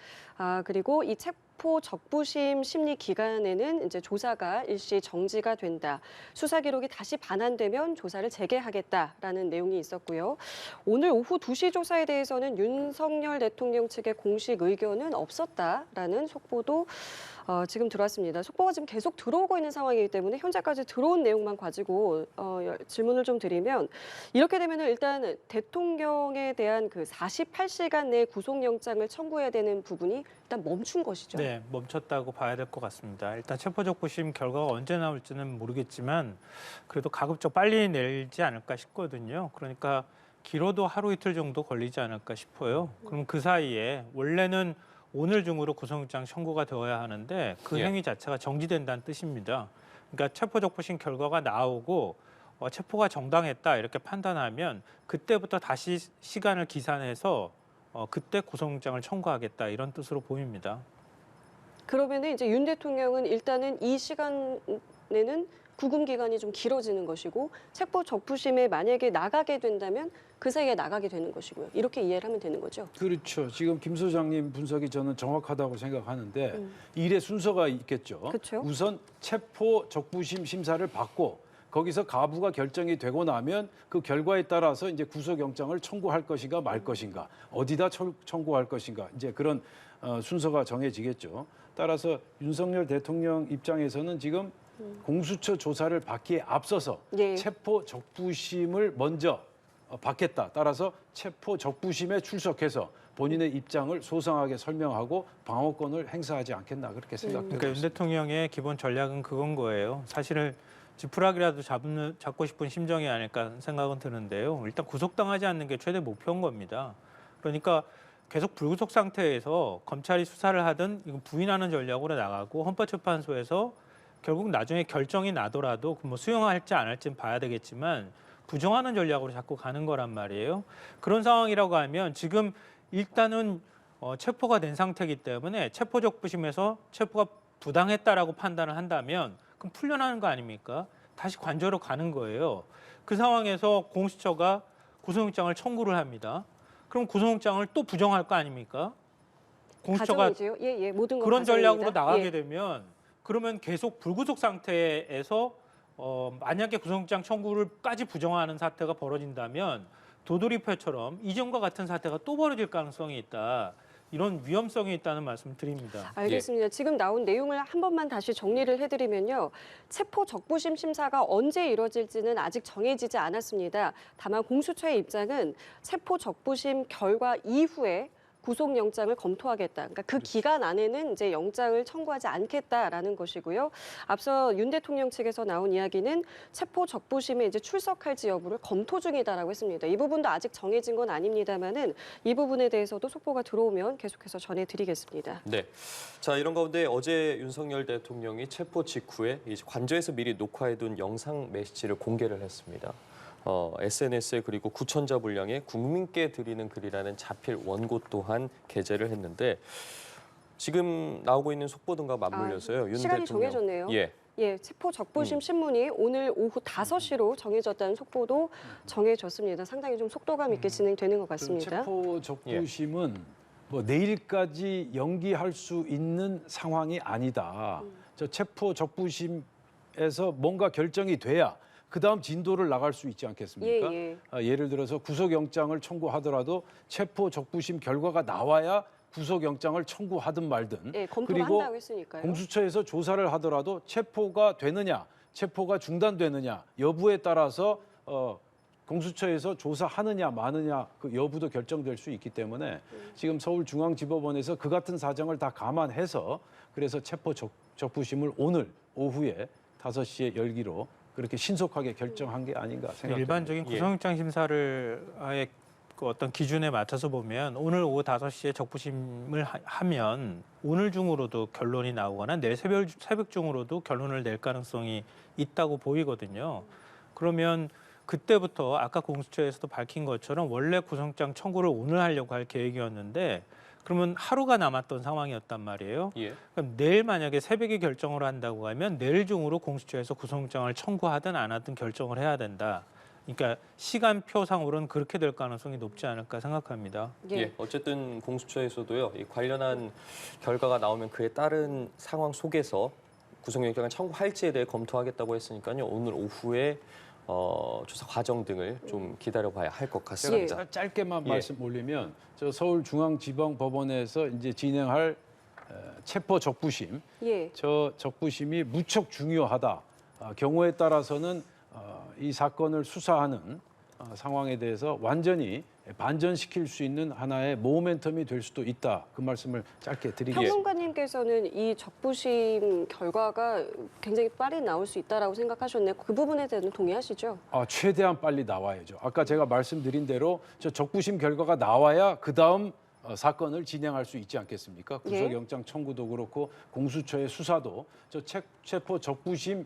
그리고 이 체포 적부심 심리 기간에는 이제 조사가 일시 정지가 된다. 수사 기록이 다시 반환되면 조사를 재개하겠다라는 내용이 있었고요. 오늘 오후 2시 조사에 대해서는 윤석열 대통령 측의 공식 의견은 없었다라는 속보도 지금 들어왔습니다. 속보가 지금 계속 들어오고 있는 상황이기 때문에 현재까지 들어온 내용만 가지고 질문을 좀 드리면 이렇게 되면 일단 대통령에 대한 그 48시간 내 구속영장을 청구해야 되는 부분이 일단 멈춘 것이죠. 네, 멈췄다고 봐야 될 것 같습니다. 일단 체포적부심 결과가 언제 나올지는 모르겠지만 그래도 가급적 빨리 내지 않을까 싶거든요. 그러니까 길어도 하루 이틀 정도 걸리지 않을까 싶어요. 그럼 그 사이에 원래는 오늘 중으로 구속영장 청구가 되어야 하는데 그 예. 행위 자체가 정지된다는 뜻입니다. 그러니까 체포적부심 결과가 나오고 체포가 정당했다 이렇게 판단하면 그때부터 다시 시간을 기산해서 그때 구속영장을 청구하겠다 이런 뜻으로 보입니다. 그러면은 이제 윤 대통령은 일단은 이 시간에는 구금 기간이 좀 길어지는 것이고 체포 적부심에 만약에 나가게 된다면 그 사이에 나가게 되는 것이고요. 이렇게 이해를 하면 되는 거죠. 그렇죠. 지금 김 소장님 분석이 저는 정확하다고 생각하는데 일의 순서가 있겠죠. 그렇죠. 우선 체포 적부심 심사를 받고 거기서 가부가 결정이 되고 나면 그 결과에 따라서 이제 구속영장을 청구할 것인가 말 것인가, 어디다 청구할 것인가, 이제 그런 순서가 정해지겠죠. 따라서 윤석열 대통령 입장에서는 지금 공수처 조사를 받기에 앞서서 예. 체포 적부심을 먼저 받겠다. 따라서 체포 적부심에 출석해서 본인의 입장을 소상하게 설명하고 방어권을 행사하지 않겠나 그렇게 생각됩니다. 그러니까 윤 대통령의 기본 전략은 그건 거예요. 사실은 지푸라기라도 잡고 싶은 심정이 아닐까 생각은 드는데요. 일단 구속당하지 않는 게 최대 목표인 겁니다. 그러니까 계속 불구속 상태에서 검찰이 수사를 하든 이거 부인하는 전략으로 나가고 헌법재판소에서 결국 나중에 결정이 나더라도 뭐 수용할지 안 할지는 봐야 되겠지만 부정하는 전략으로 자꾸 가는 거란 말이에요. 그런 상황이라고 하면 지금 일단은 체포가 된 상태이기 때문에 체포적부심에서 체포가 부당했다라고 판단을 한다면 그럼 풀려나는 거 아닙니까? 다시 관저로 가는 거예요. 그 상황에서 공수처가 구속영장을 청구를 합니다. 그럼 구속영장을 또 부정할 거 아닙니까? 공수처가 가정이지요. 예, 모든 건 그런 전략으로 가정입니다. 나가게 예. 되면 그러면 계속 불구속 상태에서 만약에 구속영장 청구를까지 부정하는 사태가 벌어진다면 도돌이표처럼 이전과 같은 사태가 또 벌어질 가능성이 있다. 이런 위험성이 있다는 말씀을 드립니다. 알겠습니다. 지금 나온 내용을 한 번만 다시 정리를 해드리면요. 체포 적부심 심사가 언제 이뤄질지는 아직 정해지지 않았습니다. 다만 공수처의 입장은 체포 적부심 결과 이후에 구속영장을 검토하겠다. 그러니까 그 기간 안에는 이제 영장을 청구하지 않겠다라는 것이고요. 앞서 윤 대통령 측에서 나온 이야기는 체포 적부심에 이제 출석할지 여부를 검토 중이다라고 했습니다. 이 부분도 아직 정해진 건 아닙니다만은 이 부분에 대해서도 속보가 들어오면 계속해서 전해드리겠습니다. 네. 자, 이런 가운데 어제 윤석열 대통령이 체포 직후에 이제 관저에서 미리 녹화해둔 영상 메시지를 공개를 했습니다. SNS에 그리고 구천자 분량의 국민께 드리는 글이라는 자필 원고 또한 게재를 했는데 지금 나오고 있는 속보 등과 맞물려서요. 윤 시간이 대통령 정해졌네요. 예. 체포 적부심 신문이 오늘 오후 5시로 정해졌다는 속보도 정해졌습니다. 상당히 좀 속도감 있게 진행되는 것 같습니다. 체포 적부심은 뭐 내일까지 연기할 수 있는 상황이 아니다. 저 체포 적부심에서 뭔가 결정이 돼야 그다음 진도를 나갈 수 있지 않겠습니까? 예를 들어서 구속영장을 청구하더라도 체포 적부심 결과가 나와야 구속영장을 청구하든 말든. 예, 검토를 그리고 한다고 했으니까요. 공수처에서 조사를 하더라도 체포가 되느냐, 체포가 중단되느냐 여부에 따라서 공수처에서 조사하느냐 마느냐 그 여부도 결정될 수 있기 때문에 지금 서울중앙지법원에서 그 같은 사정을 다 감안해서 그래서 체포 적부심을 오늘 오후에 5시에 열기로 그렇게 신속하게 결정한 게 아닌가 생각합니다. 일반적인 구속영장 심사를 아예 그 어떤 기준에 맞춰서 보면 오늘 오후 5시에 적부심을 하면 오늘 중으로도 결론이 나오거나 내일 새벽 중으로도 결론을 낼 가능성이 있다고 보이거든요. 그러면 그때부터 아까 공수처에서도 밝힌 것처럼 원래 구속영장 청구를 오늘 하려고 할 계획이었는데 그러면 하루가 남았던 상황이었단 말이에요. 예. 그럼 내일 만약에 새벽에 결정을 한다고 하면 내일 중으로 공수처에서 구속영장을 청구하든 안 하든 결정을 해야 된다. 그러니까 시간표상으로는 그렇게 될 가능성이 높지 않을까 생각합니다. 예. 어쨌든 공수처에서도요. 이 관련한 결과가 나오면 그에 따른 상황 속에서 구속영장을 청구할지에 대해 검토하겠다고 했으니까요. 오늘 오후에 조사 과정 등을 좀 기다려봐야 할 것 같습니다. 제가 짧게만 예. 말씀 올리면 저 서울중앙지방법원에서 이제 진행할 체포 적부심, 예. 저 적부심이 무척 중요하다. 경우에 따라서는 이 사건을 수사하는 상황에 대해서 완전히 반전시킬 수 있는 하나의 모멘텀이 될 수도 있다. 그 말씀을 짧게 드리겠습니다. 평론가님께서는 이 적부심 결과가 굉장히 빨리 나올 수 있다라고 생각하셨네요. 그 부분에 대해서는 동의하시죠? 최대한 빨리 나와야죠. 아까 제가 말씀드린 대로 저 적부심 결과가 나와야 그 다음 사건을 진행할 수 있지 않겠습니까? 구속영장 청구도 그렇고 공수처의 수사도 저 체포 적부심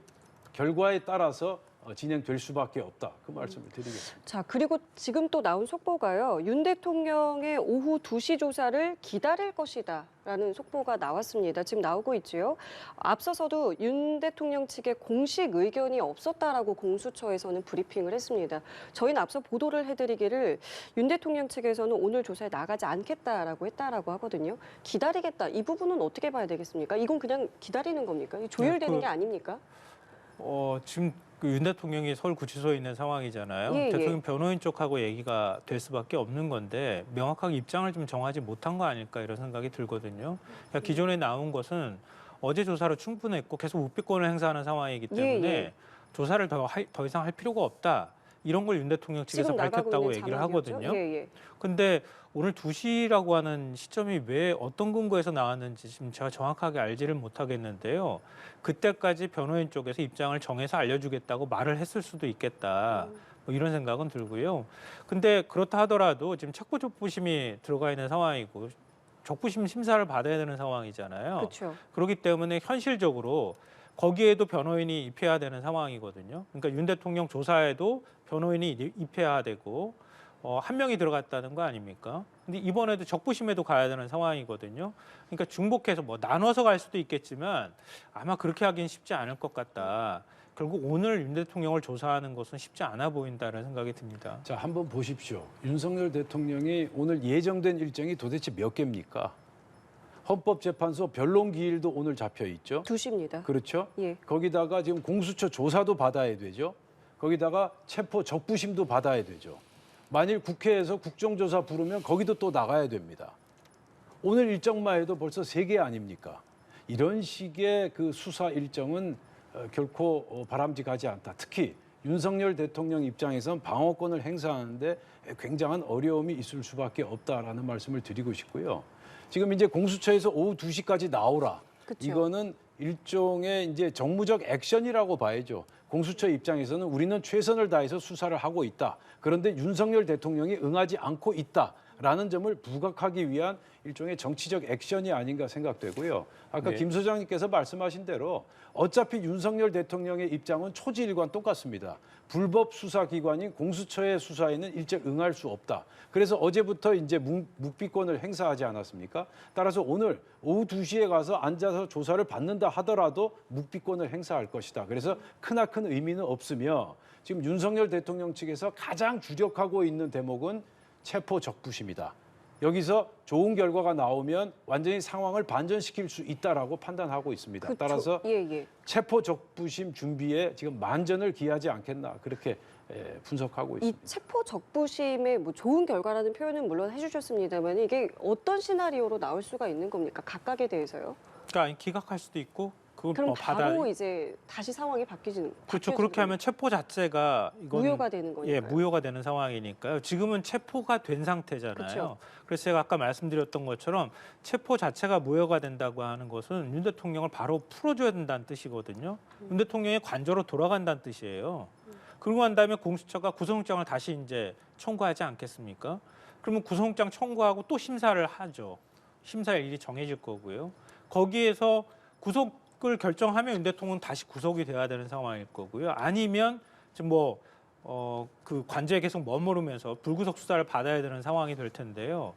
결과에 따라서 진행될 수밖에 없다. 그 말씀을 드리겠습니다. 자, 그리고 지금 또 나온 속보가요. 윤 대통령의 오후 2시 조사를 기다릴 것이다라는 속보가 나왔습니다. 지금 나오고 있지요. 앞서서도 윤 대통령 측에 공식 의견이 없었다라고 공수처에서는 브리핑을 했습니다. 저희는 앞서 보도를 해드리기를 윤 대통령 측에서는 오늘 조사에 나가지 않겠다라고 했다라고 하거든요. 기다리겠다. 이 부분은 어떻게 봐야 되겠습니까? 이건 그냥 기다리는 겁니까? 조율되는 게 아닙니까? 지금 그 윤 대통령이 서울구치소에 있는 상황이잖아요. 예, 예. 대통령 변호인 쪽하고 얘기가 될 수밖에 없는 건데 명확하게 입장을 좀 정하지 못한 거 아닐까 이런 생각이 들거든요. 그러니까 기존에 나온 것은 어제 조사로 충분했고 계속 묵비권을 행사하는 상황이기 때문에 예. 조사를 더 이상 할 필요가 없다. 이런 걸 윤 대통령 측에서 지금 나가고 밝혔다고 있는 얘기를 자막이었죠? 하거든요. 예. 근데 오늘 2시라고 하는 시점이 왜 어떤 근거에서 나왔는지 지금 제가 정확하게 알지를 못하겠는데요. 그때까지 변호인 쪽에서 입장을 정해서 알려주겠다고 말을 했을 수도 있겠다. 뭐 이런 생각은 들고요. 근데 그렇다 하더라도 지금 체포 적부심이 들어가 있는 상황이고 적부심 심사를 받아야 되는 상황이잖아요. 그렇죠. 그렇기 때문에 현실적으로 거기에도 변호인이 입회해야 되는 상황이거든요. 그러니까 윤 대통령 조사에도 변호인이 입회해야 되고 한 명이 들어갔다는 거 아닙니까? 근데 이번에도 적부심에도 가야 되는 상황이거든요. 그러니까 중복해서 뭐 나눠서 갈 수도 있겠지만 아마 그렇게 하긴 쉽지 않을 것 같다. 결국 오늘 윤 대통령을 조사하는 것은 쉽지 않아 보인다는 생각이 듭니다. 자, 한번 보십시오. 윤석열 대통령이 오늘 예정된 일정이 도대체 몇 개입니까? 헌법재판소 변론 기일도 오늘 잡혀 있죠. 2시입니다. 그렇죠? 예. 거기다가 지금 공수처 조사도 받아야 되죠. 거기다가 체포 적부심도 받아야 되죠. 만일 국회에서 국정조사 부르면 거기도 또 나가야 됩니다. 오늘 일정만 해도 벌써 3개 아닙니까? 이런 식의 그 수사 일정은 결코 바람직하지 않다. 특히 윤석열 대통령 입장에선 방어권을 행사하는데 굉장한 어려움이 있을 수밖에 없다라는 말씀을 드리고 싶고요. 지금 이제 공수처에서 오후 2시까지 나오라. 그쵸. 이거는 일종의 이제 정무적 액션이라고 봐야죠. 공수처 입장에서는 우리는 최선을 다해서 수사를 하고 있다. 그런데 윤석열 대통령이 응하지 않고 있다라는 점을 부각하기 위한 일종의 정치적 액션이 아닌가 생각되고요. 아까 네. 김 소장님께서 말씀하신 대로 어차피 윤석열 대통령의 입장은 초지일관 똑같습니다. 불법 수사기관인 공수처의 수사에는 일절 응할 수 없다. 그래서 어제부터 이제 묵비권을 행사하지 않았습니까? 따라서 오늘 오후 2시에 가서 앉아서 조사를 받는다 하더라도 묵비권을 행사할 것이다. 그래서 크나큰 의미는 없으며 지금 윤석열 대통령 측에서 가장 주력하고 있는 대목은 체포 적부심이다. 여기서 좋은 결과가 나오면 완전히 상황을 반전시킬 수 있다라고 판단하고 있습니다. 따라서 체포 적부심 준비에 지금 만전을 기하지 않겠나 그렇게 분석하고 있습니다. 이 체포 적부심의 뭐 좋은 결과라는 표현은 물론 해주셨습니다만 이게 어떤 시나리오로 나올 수가 있는 겁니까? 각각에 대해서요? 그러니까 기각할 수도 있고 그걸 그럼 받아. 바로 이제 다시 상황이 바뀌지는 그렇죠. 그렇게 하면 체포 자체가 이건 무효가 되는 거니까요. 예, 무효가 되는 상황이니까요. 지금은 체포가 된 상태잖아요. 그렇죠. 그래서 제가 아까 말씀드렸던 것처럼 체포 자체가 무효가 된다고 하는 것은 윤 대통령을 바로 풀어줘야 된다는 뜻이거든요. 윤 대통령이 관저로 돌아간다는 뜻이에요. 그러고 난 다음에 공수처가 구속영장을 다시 이제 청구하지 않겠습니까? 그러면 구속영장 청구하고 또 심사를 하죠. 심사일이 정해질 거고요. 거기에서 구속을 결정하면 윤 대통령은 다시 구속이 돼야 되는 상황일 거고요. 아니면 지금 뭐 그 관저에 계속 머무르면서 불구속 수사를 받아야 되는 상황이 될 텐데요.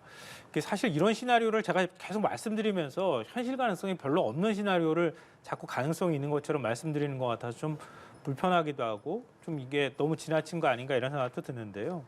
사실 이런 시나리오를 제가 계속 말씀드리면서 현실 가능성이 별로 없는 시나리오를 자꾸 가능성이 있는 것처럼 말씀드리는 것 같아서 좀 불편하기도 하고 좀 이게 너무 지나친 거 아닌가 이런 생각도 드는데요.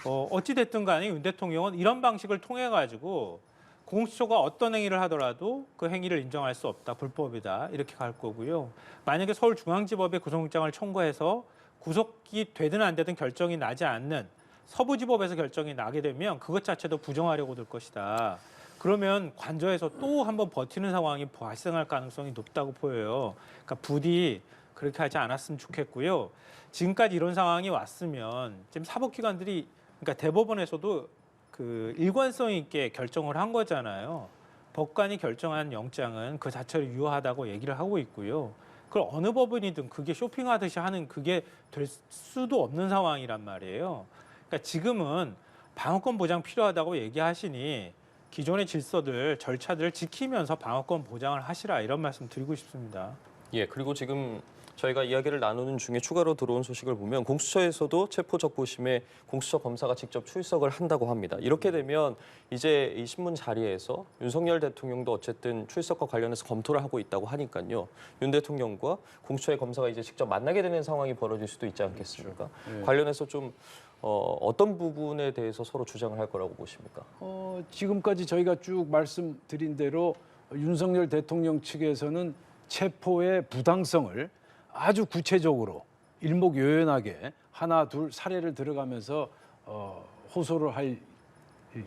어찌 됐든 간에 윤 대통령은 이런 방식을 통해 가지고 공수처가 어떤 행위를 하더라도 그 행위를 인정할 수 없다, 불법이다 이렇게 갈 거고요. 만약에 서울중앙지법에 구속영장을 청구해서 구속이 되든 안 되든 결정이 나지 않는 서부지법에서 결정이 나게 되면 그것 자체도 부정하려고 들 것이다. 그러면 관저에서 또 한번 버티는 상황이 발생할 가능성이 높다고 보여요. 그러니까 부디 그렇게 하지 않았으면 좋겠고요. 지금까지 이런 상황이 왔으면 지금 사법기관들이 그러니까 대법원에서도 그 일관성 있게 결정을 한 거잖아요. 법관이 결정한 영장은 그 자체로 유효하다고 얘기를 하고 있고요. 그걸 어느 법원이든 그게 쇼핑하듯이 하는 그게 될 수도 없는 상황이란 말이에요. 그러니까 지금은 방어권 보장 필요하다고 얘기하시니 기존의 질서들, 절차들을 지키면서 방어권 보장을 하시라 이런 말씀 드리고 싶습니다. 예, 그리고 지금 저희가 이야기를 나누는 중에 추가로 들어온 소식을 보면 공수처에서도 체포적부심에 공수처 검사가 직접 출석을 한다고 합니다. 이렇게 되면 이제 이 신문 자리에서 윤석열 대통령도 어쨌든 출석과 관련해서 검토를 하고 있다고 하니까요. 윤 대통령과 공수처의 검사가 이제 직접 만나게 되는 상황이 벌어질 수도 있지 않겠습니까? 그렇죠. 네. 관련해서 좀 어떤 부분에 대해서 서로 주장을 할 거라고 보십니까? 지금까지 저희가 쭉 말씀드린 대로 윤석열 대통령 측에서는 체포의 부당성을 아주 구체적으로 일목요연하게 하나 둘 사례를 들어가면서 호소를 할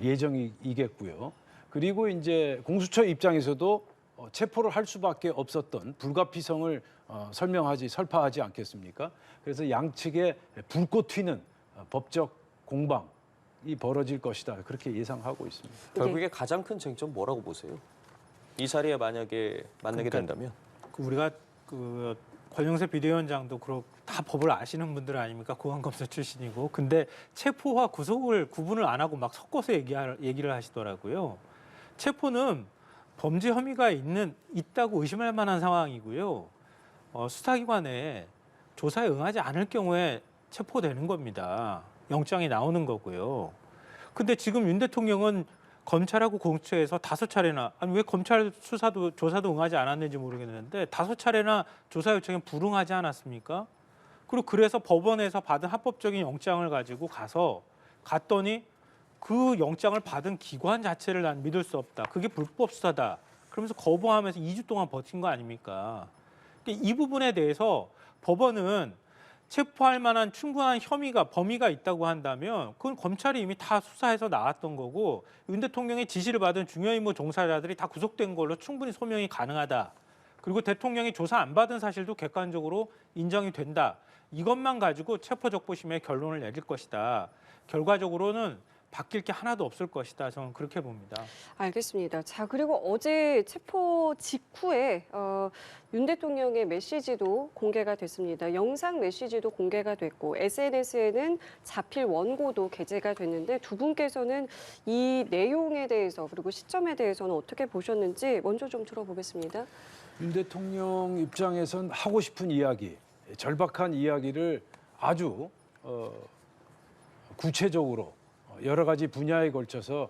예정이겠고요. 그리고 이제 공수처 입장에서도 체포를 할 수밖에 없었던 불가피성을 설파하지 않겠습니까? 그래서 양측의 불꽃 튀는 법적 공방이 벌어질 것이다. 그렇게 예상하고 있습니다. 결국에 가장 큰 쟁점 뭐라고 보세요? 이 자리에 만약에 만나게 그러니까 된다면? 우리가 그 권영세 비대위원장도 다 법을 아시는 분들 아닙니까? 고안검사 출신이고. 근데 체포와 구속을 구분을 안 하고 막 섞어서 얘기를 하시더라고요. 체포는 범죄 혐의가 있다고 의심할 만한 상황이고요. 수사기관에 조사에 응하지 않을 경우에 체포되는 겁니다. 영장이 나오는 거고요. 근데 지금 윤 대통령은 검찰하고 공수처에서 5차례나 아니 왜 검찰 조사도 응하지 않았는지 모르겠는데 5차례나 조사 요청에 불응하지 않았습니까? 그리고 그래서 법원에서 받은 합법적인 영장을 가지고 갔더니 그 영장을 받은 기관 자체를 난 믿을 수 없다. 그게 불법 수사다. 그러면서 거부하면서 2주 동안 버틴 거 아닙니까? 이 부분에 대해서 법원은 체포할 만한 충분한 범위가 있다고 한다면 그건 검찰이 이미 다 수사해서 나왔던 거고 윤 대통령의 지시를 받은 중요임무 종사자들이 다 구속된 걸로 충분히 소명이 가능하다. 그리고 대통령이 조사 안 받은 사실도 객관적으로 인정이 된다. 이것만 가지고 체포적부심의 결론을 내릴 것이다. 결과적으로는 바뀔 게 하나도 없을 것이다. 저는 그렇게 봅니다. 알겠습니다. 자, 그리고 어제 체포 직후에 윤 대통령의 메시지도 공개가 됐습니다. 영상 메시지도 공개가 됐고 SNS에는 자필 원고도 게재가 됐는데 두 분께서는 이 내용에 대해서 그리고 시점에 대해서는 어떻게 보셨는지 먼저 좀 들어보겠습니다. 윤 대통령 입장에선 하고 싶은 이야기, 절박한 이야기를 아주 구체적으로 여러 가지 분야에 걸쳐서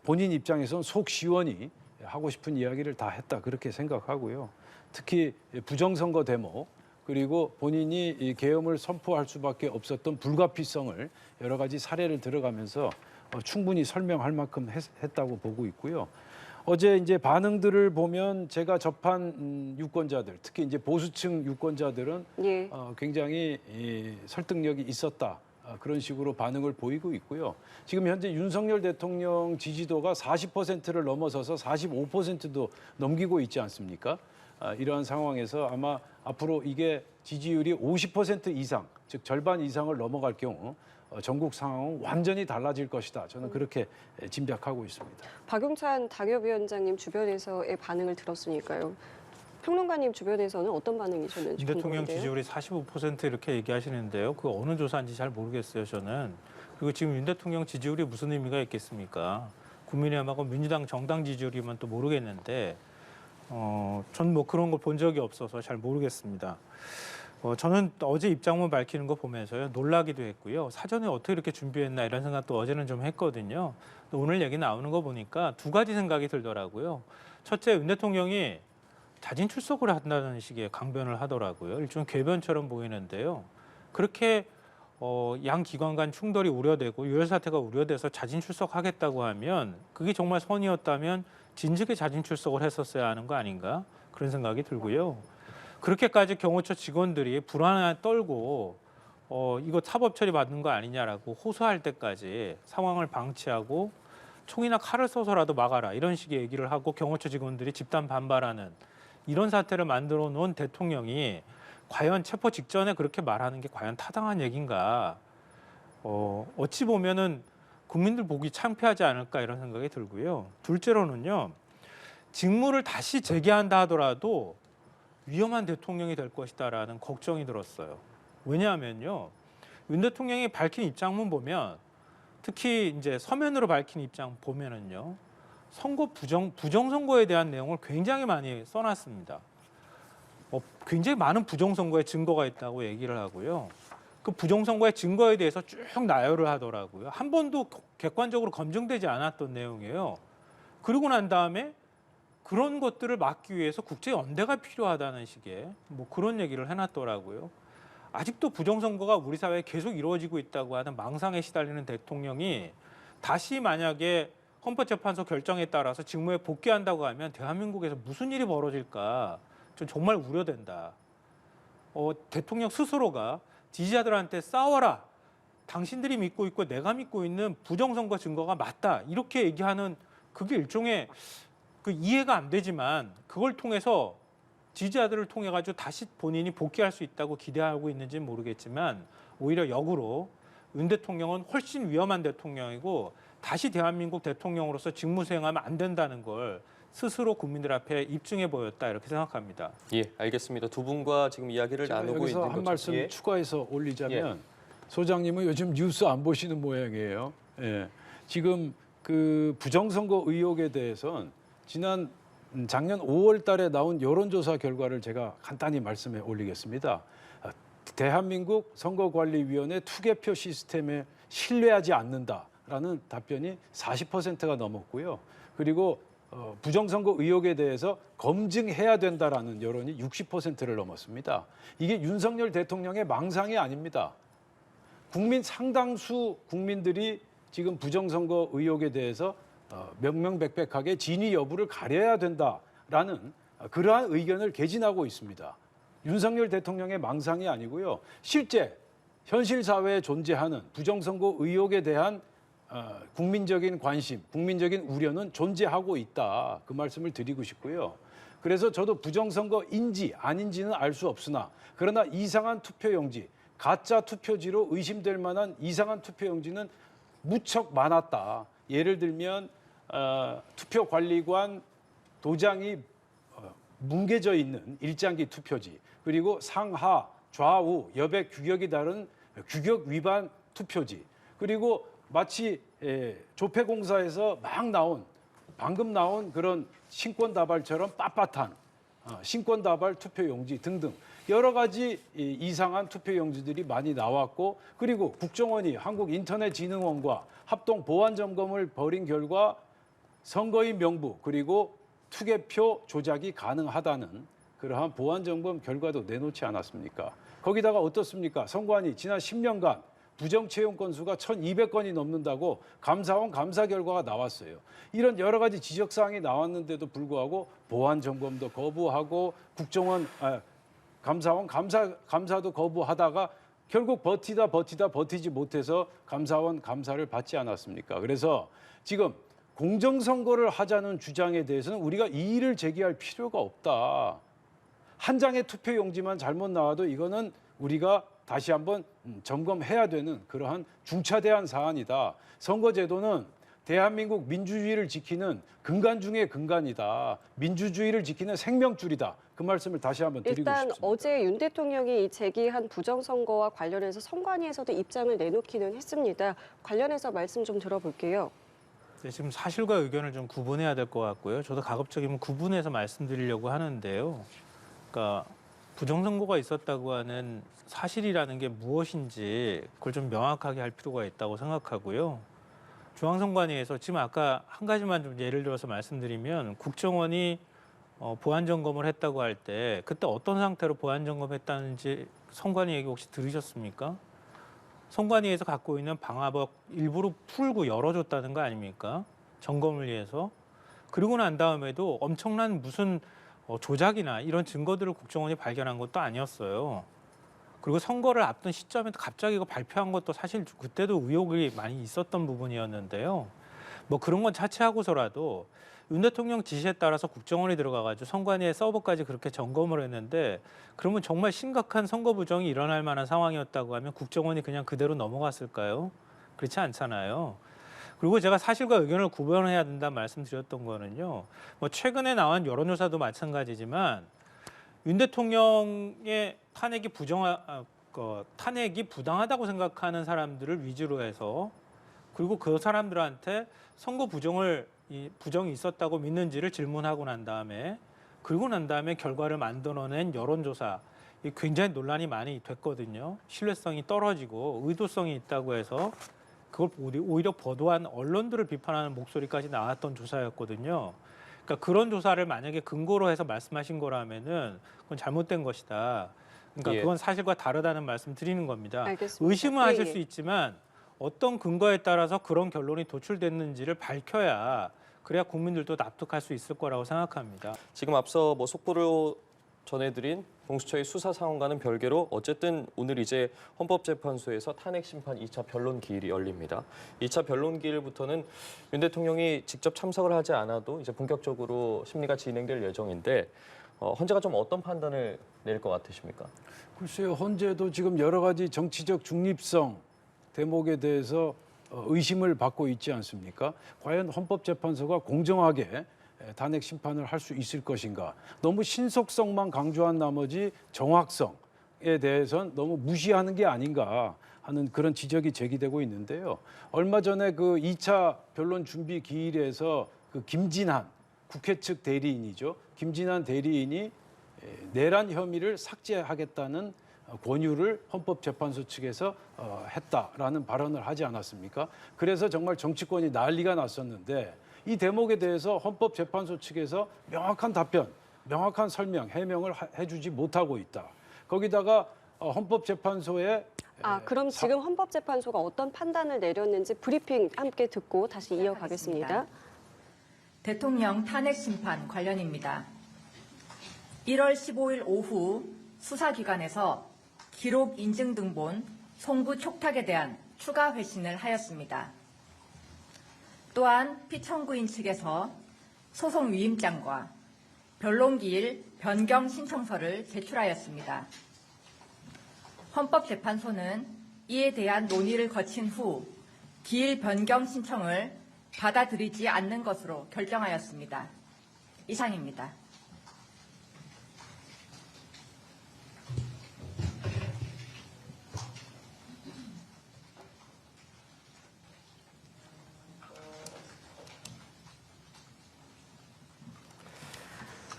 본인 입장에선 속 시원히 하고 싶은 이야기를 다 했다 그렇게 생각하고요. 특히 부정선거 데모 그리고 본인이 이 계엄을 선포할 수밖에 없었던 불가피성을 여러 가지 사례를 들어가면서 충분히 설명할 만큼 했다고 보고 있고요. 어제 이제 반응들을 보면 제가 접한 유권자들, 특히 이제 보수층 유권자들은 예. 굉장히 설득력이 있었다. 그런 식으로 반응을 보이고 있고요. 지금 현재 윤석열 대통령 지지도가 40%를 넘어서서 45%도 넘기고 있지 않습니까? 이러한 상황에서 아마 앞으로 이게 지지율이 50% 이상, 즉 절반 이상을 넘어갈 경우 전국 상황은 완전히 달라질 것이다. 저는 그렇게 짐작하고 있습니다. 박용찬 당협위원장님 주변에서의 반응을 들었으니까요. 평론가님 주변에서는 어떤 반응이셨는지 윤 대통령 궁금한데요. 지지율이 45% 이렇게 얘기하시는데요. 그 어느 조사인지 잘 모르겠어요, 저는. 그리고 지금 윤 대통령 지지율이 무슨 의미가 있겠습니까? 국민의힘하고 민주당 정당 지지율이면 또 모르겠는데 전 뭐 그런 걸 본 적이 없어서 잘 모르겠습니다. 저는 어제 입장문 밝히는 거 보면서요 놀라기도 했고요. 사전에 어떻게 이렇게 준비했나 이런 생각도 어제는 좀 했거든요. 오늘 얘기 나오는 거 보니까 두 가지 생각이 들더라고요. 첫째, 윤 대통령이 자진 출석을 한다는 식의 강변을 하더라고요. 일종의 궤변처럼 보이는데요. 그렇게 양 기관 간 충돌이 우려되고 유혈 사태가 우려돼서 자진 출석하겠다고 하면 그게 정말 선이었다면 진즉에 자진 출석을 했었어야 하는 거 아닌가 그런 생각이 들고요. 그렇게까지 경호처 직원들이 불안에 떨고 이거 사법 처리 받는 거 아니냐라고 호소할 때까지 상황을 방치하고 총이나 칼을 쏘서라도 막아라 이런 식의 얘기를 하고 경호처 직원들이 집단 반발하는 이런 사태를 만들어 놓은 대통령이 과연 체포 직전에 그렇게 말하는 게 과연 타당한 얘기인가? 어찌 보면은 국민들 보기 창피하지 않을까 이런 생각이 들고요. 둘째로는요. 직무를 다시 재개한다 하더라도 위험한 대통령이 될 것이다라는 걱정이 들었어요. 왜냐하면요. 윤 대통령이 밝힌 입장문 보면 특히 이제 서면으로 밝힌 입장 보면은요. 선거 부정선거에 대한 내용을 굉장히 많이 써놨습니다. 굉장히 많은 부정선거의 증거가 있다고 얘기를 하고요. 그 부정선거의 증거에 대해서 쭉 나열을 하더라고요. 한 번도 객관적으로 검증되지 않았던 내용이에요. 그러고 난 다음에 그런 것들을 막기 위해서 국제연대가 필요하다는 식의 그런 얘기를 해놨더라고요. 아직도 부정선거가 우리 사회에 계속 이루어지고 있다고 하는 망상에 시달리는 대통령이 다시 만약에 헌법재판소 결정에 따라서 직무에 복귀한다고 하면 대한민국에서 무슨 일이 벌어질까 좀 정말 우려된다. 대통령 스스로가 지지자들한테 싸워라. 당신들이 믿고 있고 내가 믿고 있는 부정선거 증거가 맞다. 이렇게 얘기하는 그게 일종의 그 이해가 안 되지만 그걸 통해서 지지자들을 통해 가지고 다시 본인이 복귀할 수 있다고 기대하고 있는지는 모르겠지만 오히려 역으로 윤 대통령은 훨씬 위험한 대통령이고 다시 대한민국 대통령으로서 직무 수행하면 안 된다는 걸 스스로 국민들 앞에 입증해 보였다 이렇게 생각합니다. 예, 알겠습니다. 두 분과 지금 이야기를 제가 나누고 여기서 있는 한 것처럼 말씀 예. 추가해서 올리자면 소장님은 요즘 뉴스 안 보시는 모양이에요. 예. 지금 그 부정선거 의혹에 대해서는 지난 작년 5월 달에 나온 여론조사 결과를 제가 간단히 말씀해 올리겠습니다. 대한민국 선거관리위원회 투개표 시스템에 신뢰하지 않는다라는 답변이 40%가 넘었고요. 그리고 부정선거 의혹에 대해서 검증해야 된다라는 여론이 60%를 넘었습니다. 이게 윤석열 대통령의 망상이 아닙니다. 국민 상당수 국민들이 지금 부정선거 의혹에 대해서 명명백백하게 진위 여부를 가려야 된다라는 그러한 의견을 개진하고 있습니다. 윤석열 대통령의 망상이 아니고요. 실제 현실 사회에 존재하는 부정선거 의혹에 대한 국민적인 관심, 국민적인 우려는 존재하고 있다. 그 말씀을 드리고 싶고요. 그래서 저도 부정선거인지 아닌지는 알 수 없으나 그러나 이상한 투표용지, 가짜 투표지로 의심될 만한 이상한 투표용지는 무척 많았다. 예를 들면 투표관리관 도장이 뭉개져 있는 일장기 투표지, 그리고 상하, 좌우, 여백 규격이 다른 규격 위반 투표지, 그리고 마치 조폐공사에서 방금 나온 그런 신권다발처럼 빳빳한 신권다발 투표용지 등등 여러 가지 이상한 투표용지들이 많이 나왔고, 그리고 국정원이 한국인터넷진흥원과 합동 보안 점검을 벌인 결과 선거인 명부 그리고 투개표 조작이 가능하다는 그러한 보안 점검 결과도 내놓지 않았습니까? 거기다가 어떻습니까? 선관위 지난 10년간 부정 채용 건수가 1,200건이 넘는다고 감사원 감사 결과가 나왔어요. 이런 여러 가지 지적 사항이 나왔는데도 불구하고 보안 점검도 거부하고 국정원 감사원 감사도 거부하다가 결국 버티지 못해서 감사원 감사를 받지 않았습니까? 그래서 지금 공정선거를 하자는 주장에 대해서는 우리가 이의를 제기할 필요가 없다. 한 장의 투표용지만 잘못 나와도 이거는 우리가 다시 한번 점검해야 되는 그러한 중차대한 사안이다. 선거제도는 대한민국 민주주의를 지키는 근간 중의 근간이다. 민주주의를 지키는 생명줄이다. 그 말씀을 다시 한번 드리고 일단 싶습니다. 어제 윤 대통령이 제기한 부정선거와 관련해서 선관위에서도 입장을 내놓기는 했습니다. 관련해서 말씀 좀 들어볼게요. 네, 지금 사실과 의견을 좀 구분해야 될 것 같고요. 저도 가급적이면 구분해서 말씀드리려고 하는데요. 그러니까 부정선거가 있었다고 하는 사실이라는 게 무엇인지 그걸 좀 명확하게 할 필요가 있다고 생각하고요. 중앙선관위에서 지금 아까 한 가지만 좀 예를 들어서 말씀드리면 국정원이 보안 점검을 했다고 할 때 그때 어떤 상태로 보안 점검했다는지 선관위 얘기 혹시 들으셨습니까? 선관위에서 갖고 있는 방화벽 일부러 풀고 열어줬다는 거 아닙니까? 점검을 위해서. 그리고 난 다음에도 엄청난 무슨 조작이나 이런 증거들을 국정원이 발견한 것도 아니었어요. 그리고 선거를 앞둔 시점에 갑자기 이거 발표한 것도 사실 그때도 의혹이 많이 있었던 부분이었는데요. 뭐 그런 건 차치하고서라도 윤 대통령 지시에 따라서 국정원이 들어가가지고 선관위의 서버까지 그렇게 점검을 했는데 그러면 정말 심각한 선거 부정이 일어날 만한 상황이었다고 하면 국정원이 그냥 그대로 넘어갔을까요? 그렇지 않잖아요. 그리고 제가 사실과 의견을 구분해야 된다 말씀드렸던 거는요. 뭐 최근에 나온 여론조사도 마찬가지지만 윤 대통령의 탄핵이 부당하다고 생각하는 사람들을 위주로 해서 그리고 그 사람들한테 선거 부정이 있었다고 믿는지를 질문하고 난 다음에 그리고 난 다음에 결과를 만들어낸 여론조사 굉장히 논란이 많이 됐거든요. 신뢰성이 떨어지고 의도성이 있다고 해서 그걸 오히려 보도한 언론들을 비판하는 목소리까지 나왔던 조사였거든요. 그러니까 그런 조사를 만약에 근거로 해서 말씀하신 거라면은 그건 잘못된 것이다. 그러니까 예. 그건 사실과 다르다는 말씀 드리는 겁니다. 알겠습니다. 의심은 하실 예. 수 있지만 어떤 근거에 따라서 그런 결론이 도출됐는지를 밝혀야 그래야 국민들도 납득할 수 있을 거라고 생각합니다. 지금 앞서 뭐 속보로 전해드린 공수처의 수사 상황과는 별개로 어쨌든 오늘 이제 헌법재판소에서 탄핵 심판 2차 변론 기일이 열립니다. 2차 변론 기일부터는 윤 대통령이 직접 참석을 하지 않아도 이제 본격적으로 심리가 진행될 예정인데 헌재가 좀 어떤 판단을 내릴 것 같으십니까? 글쎄요, 헌재도 지금 여러 가지 정치적 중립성 대목에 대해서 의심을 받고 있지 않습니까? 과연 헌법재판소가 공정하게 탄핵 심판을 할 수 있을 것인가? 너무 신속성만 강조한 나머지 정확성에 대해서는 너무 무시하는 게 아닌가 하는 그런 지적이 제기되고 있는데요. 얼마 전에 그 2차 변론 준비 기일에서 그 김진한 국회 측 대리인이죠. 김진한 대리인이 내란 혐의를 삭제하겠다는 권유를 헌법재판소 측에서 했다라는 발언을 하지 않았습니까? 그래서 정말 정치권이 난리가 났었는데 이 대목에 대해서 헌법재판소 측에서 명확한 답변, 명확한 설명, 해명을 해주지 못하고 있다. 거기다가 헌법재판소에 그럼 지금 헌법재판소가 어떤 판단을 내렸는지 브리핑 함께 듣고 다시 이어가겠습니다. 대통령 탄핵 심판 관련입니다. 1월 15일 오후 수사기관에서 기록 인증 등본 송부 촉탁에 대한 추가 회신을 하였습니다. 또한 피청구인 측에서 소송 위임장과 변론기일 변경 신청서를 제출하였습니다. 헌법재판소는 이에 대한 논의를 거친 후 기일 변경 신청을 받아들이지 않는 것으로 결정하였습니다. 이상입니다.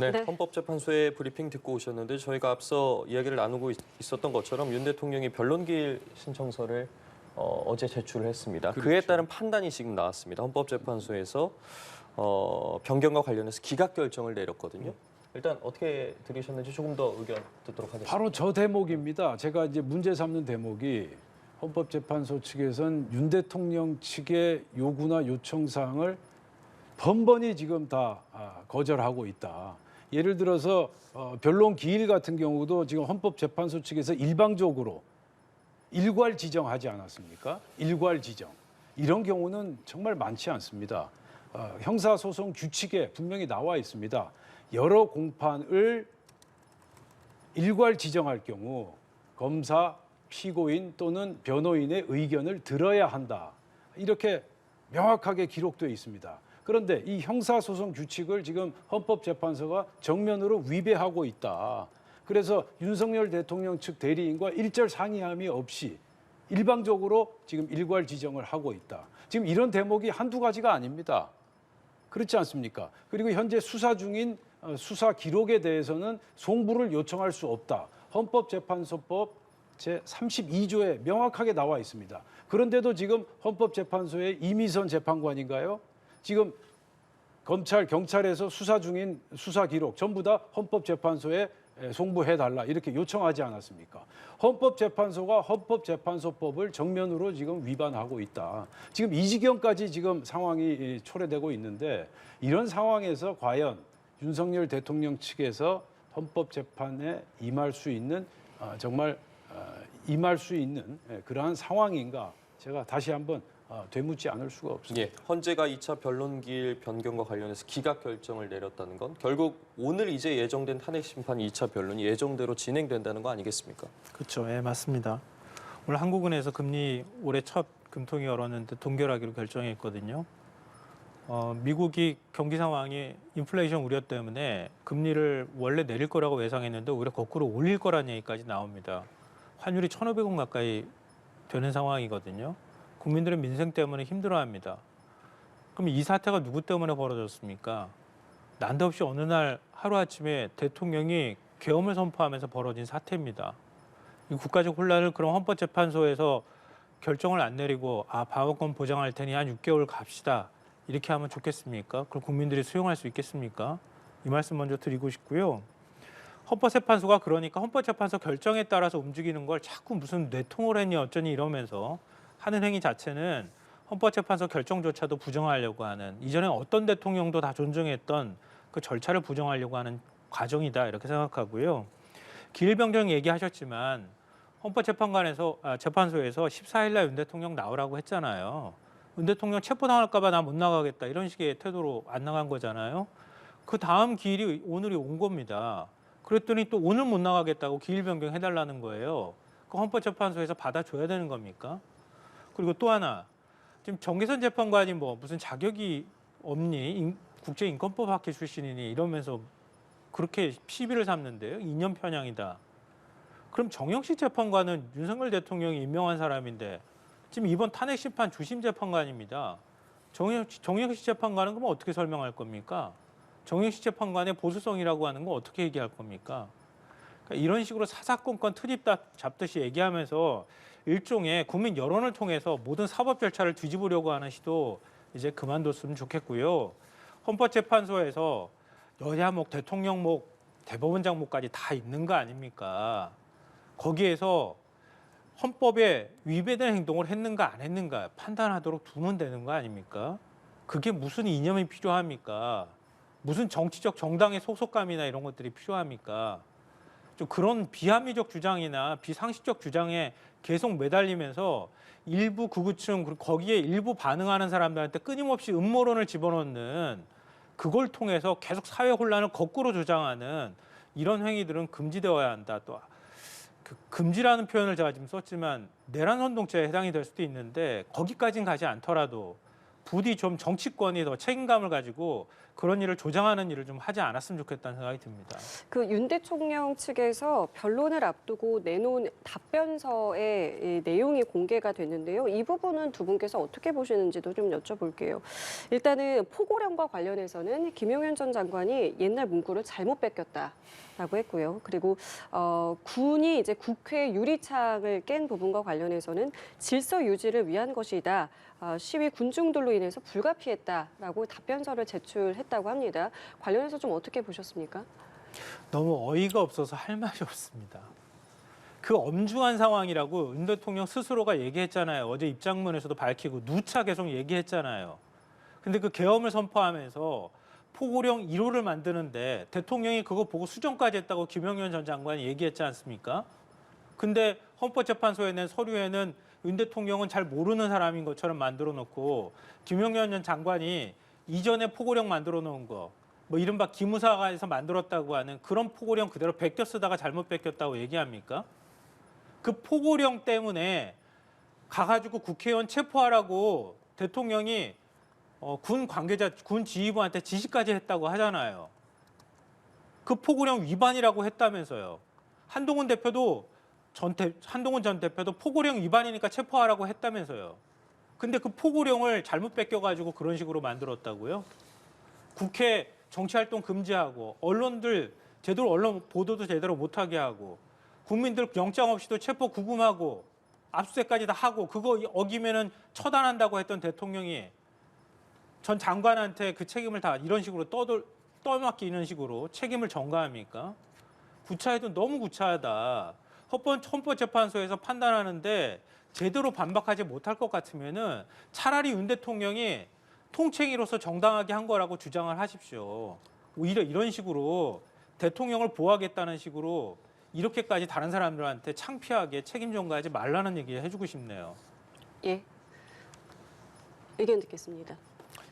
네, 네. 헌법재판소의 브리핑 듣고 오셨는데 저희가 앞서 이야기를 나누고 있었던 것처럼 윤 대통령이 변론기일 신청서를 어제 제출을 했습니다. 그에 따른 판단이 지금 나왔습니다. 헌법재판소에서 변경과 관련해서 기각 결정을 내렸거든요. 일단 어떻게 들으셨는지 조금 더 의견 듣도록 하겠습니다. 바로 저 대목입니다. 제가 이제 문제 삼는 대목이 헌법재판소 측에선 윤 대통령 측의 요구나 요청 사항을 번번이 지금 다 거절하고 있다. 예를 들어서 변론 기일 같은 경우도 지금 헌법재판소 측에서 일방적으로 일괄 지정하지 않았습니까? 일괄 지정. 이런 경우는 정말 많지 않습니다. 형사소송 규칙에 분명히 나와 있습니다. 여러 공판을 일괄 지정할 경우 검사, 피고인 또는 변호인의 의견을 들어야 한다. 이렇게 명확하게 기록되어 있습니다. 그런데 이 형사소송 규칙을 지금 헌법재판소가 정면으로 위배하고 있다. 그래서 윤석열 대통령 측 대리인과 일절 상의함이 없이 일방적으로 지금 일괄 지정을 하고 있다. 지금 이런 대목이 한두 가지가 아닙니다. 그렇지 않습니까? 그리고 현재 수사 중인 수사 기록에 대해서는 송부를 요청할 수 없다. 헌법재판소법 제32조에 명확하게 나와 있습니다. 그런데도 지금 헌법재판소의 이미선 재판관인가요? 지금 검찰, 경찰에서 수사 중인 수사 기록 전부 다 헌법재판소에 송부해달라 이렇게 요청하지 않았습니까? 헌법재판소가 헌법재판소법을 정면으로 지금 위반하고 있다. 지금 이 지경까지 지금 상황이 초래되고 있는데 이런 상황에서 과연 윤석열 대통령 측에서 헌법재판에 임할 수 있는 정말 임할 수 있는 그러한 상황인가 제가 다시 한번 되묻지 않을 수가 없습니다. 예, 헌재가 2차 변론기일 변경과 관련해서 기각 결정을 내렸다는 건 결국 오늘 이제 예정된 탄핵 심판 2차 변론이 예정대로 진행된다는 거 아니겠습니까? 그렇죠. 예, 맞습니다. 오늘 한국은행에서 금리 올해 첫 금통위 열었는데 동결하기로 결정했거든요. 미국이 경기 상황이 인플레이션 우려 때문에 금리를 원래 내릴 거라고 예상했는데 오히려 거꾸로 올릴 거라는 얘기까지 나옵니다. 환율이 1,500원 가까이 되는 상황이거든요. 국민들은 민생 때문에 힘들어합니다. 그럼 이 사태가 누구 때문에 벌어졌습니까? 난데없이 어느 날 하루아침에 대통령이 계엄을 선포하면서 벌어진 사태입니다. 이 국가적 혼란을 그럼 헌법재판소에서 결정을 안 내리고 방어권 보장할 테니 한 6개월 갑시다. 이렇게 하면 좋겠습니까? 그걸 국민들이 수용할 수 있겠습니까? 이 말씀 먼저 드리고 싶고요. 헌법재판소가 그러니까 헌법재판소 결정에 따라서 움직이는 걸 자꾸 무슨 뇌통을 했니 어쩌니 이러면서 하는 행위 자체는 헌법재판소 결정조차도 부정하려고 하는 이전에 어떤 대통령도 다 존중했던 그 절차를 부정하려고 하는 과정이다 이렇게 생각하고요. 기일 변경 얘기하셨지만 헌법재판소에서 14일 날 윤 대통령 나오라고 했잖아요. 윤 대통령 체포당할까 봐 나 못 나가겠다 이런 식의 태도로 안 나간 거잖아요. 그 다음 기일이 오늘이 온 겁니다. 그랬더니 또 오늘 못 나가겠다고 기일 변경해달라는 거예요. 그 헌법재판소에서 받아줘야 되는 겁니까? 그리고 또 하나, 지금 정계선 재판관이 뭐 무슨 자격이 없니? 국제인권법 학회 출신이니? 이러면서 그렇게 시비를 삼는데요. 2년 편향이다. 그럼 정영식 재판관은 윤석열 대통령이 임명한 사람인데 지금 이번 탄핵 심판 주심 재판관입니다. 정영식 재판관은 그럼 어떻게 설명할 겁니까? 정영식 재판관의 보수성이라고 하는 거 어떻게 얘기할 겁니까? 그러니까 이런 식으로 사사건건 트집 잡듯이 얘기하면서 일종의 국민 여론을 통해서 모든 사법 절차를 뒤집으려고 하는 시도 이제 그만뒀으면 좋겠고요. 헌법재판소에서 여야목, 대통령목, 대법원장목까지 다 있는 거 아닙니까? 거기에서 헌법에 위배되는 행동을 했는가 안 했는가 판단하도록 두면 되는 거 아닙니까? 그게 무슨 이념이 필요합니까? 무슨 정치적 정당의 소속감이나 이런 것들이 필요합니까? 좀 그런 비합리적 주장이나 비상식적 주장에 계속 매달리면서 일부 극우층 그리고 거기에 일부 반응하는 사람들한테 끊임없이 음모론을 집어넣는 그걸 통해서 계속 사회 혼란을 거꾸로 조장하는 이런 행위들은 금지되어야 한다. 또 그 금지라는 표현을 제가 지금 썼지만 내란 선동죄에 해당이 될 수도 있는데 거기까지는 가지 않더라도 부디 좀 정치권이 더 책임감을 가지고 그런 일을 조장하는 일을 좀 하지 않았으면 좋겠다는 생각이 듭니다. 그 윤 대통령 측에서 변론을 앞두고 내놓은 답변서의 이 내용이 공개가 됐는데요. 이 부분은 두 분께서 어떻게 보시는지도 좀 여쭤볼게요. 일단은 포고령과 관련해서는 김용현 전 장관이 옛날 문구를 잘못 뺏겼다라고 했고요. 그리고 군이 이제 국회 유리창을 깬 부분과 관련해서는 질서 유지를 위한 것이다. 시위 군중들로 인해서 불가피했다라고 답변서를 제출했다고 합니다. 관련해서 좀 어떻게 보셨습니까? 너무 어이가 없어서 할 말이 없습니다. 그 엄중한 상황이라고 윤 대통령 스스로가 얘기했잖아요. 어제 입장문에서도 밝히고 누차 계속 얘기했잖아요. 근데 그 계엄을 선포하면서 포고령 1호를 만드는데 대통령이 그거 보고 수정까지 했다고 김용현 전 장관이 얘기했지 않습니까? 근데 헌법재판소에 낸 서류에는 윤 대통령은 잘 모르는 사람인 것처럼 만들어 놓고 김용현 전 장관이 이전에 포고령 만들어 놓은 거 뭐 이른바 기무사에서 만들었다고 하는 그런 포고령 그대로 베껴 쓰다가 잘못 베꼈다고 얘기합니까? 그 포고령 때문에 가가지고 국회의원 체포하라고 대통령이 군 관계자, 군 지휘부한테 지시까지 했다고 하잖아요. 그 포고령 위반이라고 했다면서요. 한동훈 전 대표도 포고령 위반이니까 체포하라고 했다면서요. 근데 그 포고령을 잘못 뺏겨가지고 그런 식으로 만들었다고요? 국회 정치활동 금지하고 언론들 제대로 언론 보도도 제대로 못하게 하고 국민들 영장 없이도 체포 구금하고 압수수색까지 다 하고 그거 어기면은 처단한다고 했던 대통령이 전 장관한테 그 책임을 다 이런 식으로 떠맡기는 식으로 책임을 전가합니까? 구차해도 너무 구차하다. 헌법재판소에서 판단하는데 제대로 반박하지 못할 것 같으면은 차라리 윤 대통령이 통책위로서 정당하게 한 거라고 주장을 하십시오. 오히려 이런 식으로 대통령을 보호하겠다는 식으로 이렇게까지 다른 사람들한테 창피하게 책임 전가하지 말라는 얘기 해주고 싶네요. 예. 의견 듣겠습니다.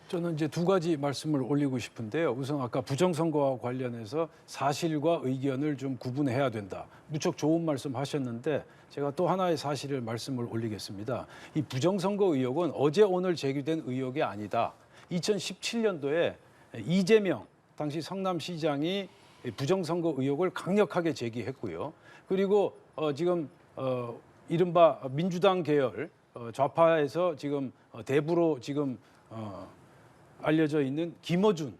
저는 이제 두 가지 말씀을 올리고 싶은데요. 우선 아까 부정선거와 관련해서 사실과 의견을 좀 구분해야 된다. 무척 좋은 말씀 하셨는데 제가 또 하나의 사실을 말씀을 올리겠습니다. 이 부정선거 의혹은 어제 오늘 제기된 의혹이 아니다. 2017년도에 이재명 당시 성남시장이 부정선거 의혹을 강력하게 제기했고요. 그리고 지금 이른바 민주당 계열 좌파에서 지금 대부로 지금 알려져 있는 김어준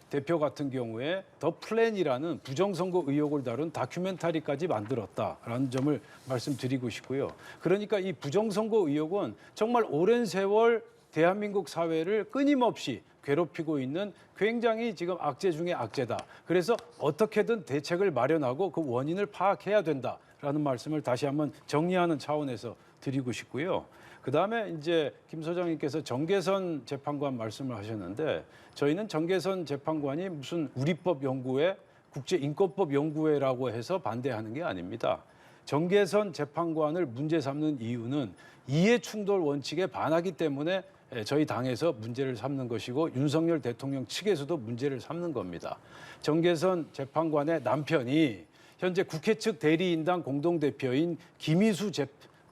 대표 같은 경우에 더 플랜이라는 부정선거 의혹을 다룬 다큐멘터리까지 만들었다라는 점을 말씀드리고 싶고요. 그러니까 이 부정선거 의혹은 정말 오랜 세월 대한민국 사회를 끊임없이 괴롭히고 있는 굉장히 지금 악재 중에 악재다. 그래서 어떻게든 대책을 마련하고 그 원인을 파악해야 된다라는 말씀을 다시 한번 정리하는 차원에서 드리고 싶고요. 그다음에 이제 김 소장님께서 정계선 재판관 말씀을 하셨는데 저희는 정계선 재판관이 무슨 우리법 연구회, 국제인권법 연구회라고 해서 반대하는 게 아닙니다. 정계선 재판관을 문제 삼는 이유는 이해충돌 원칙에 반하기 때문에 저희 당에서 문제를 삼는 것이고 윤석열 대통령 측에서도 문제를 삼는 겁니다. 정계선 재판관의 남편이 현재 국회 측 대리인당 공동대표인 김희수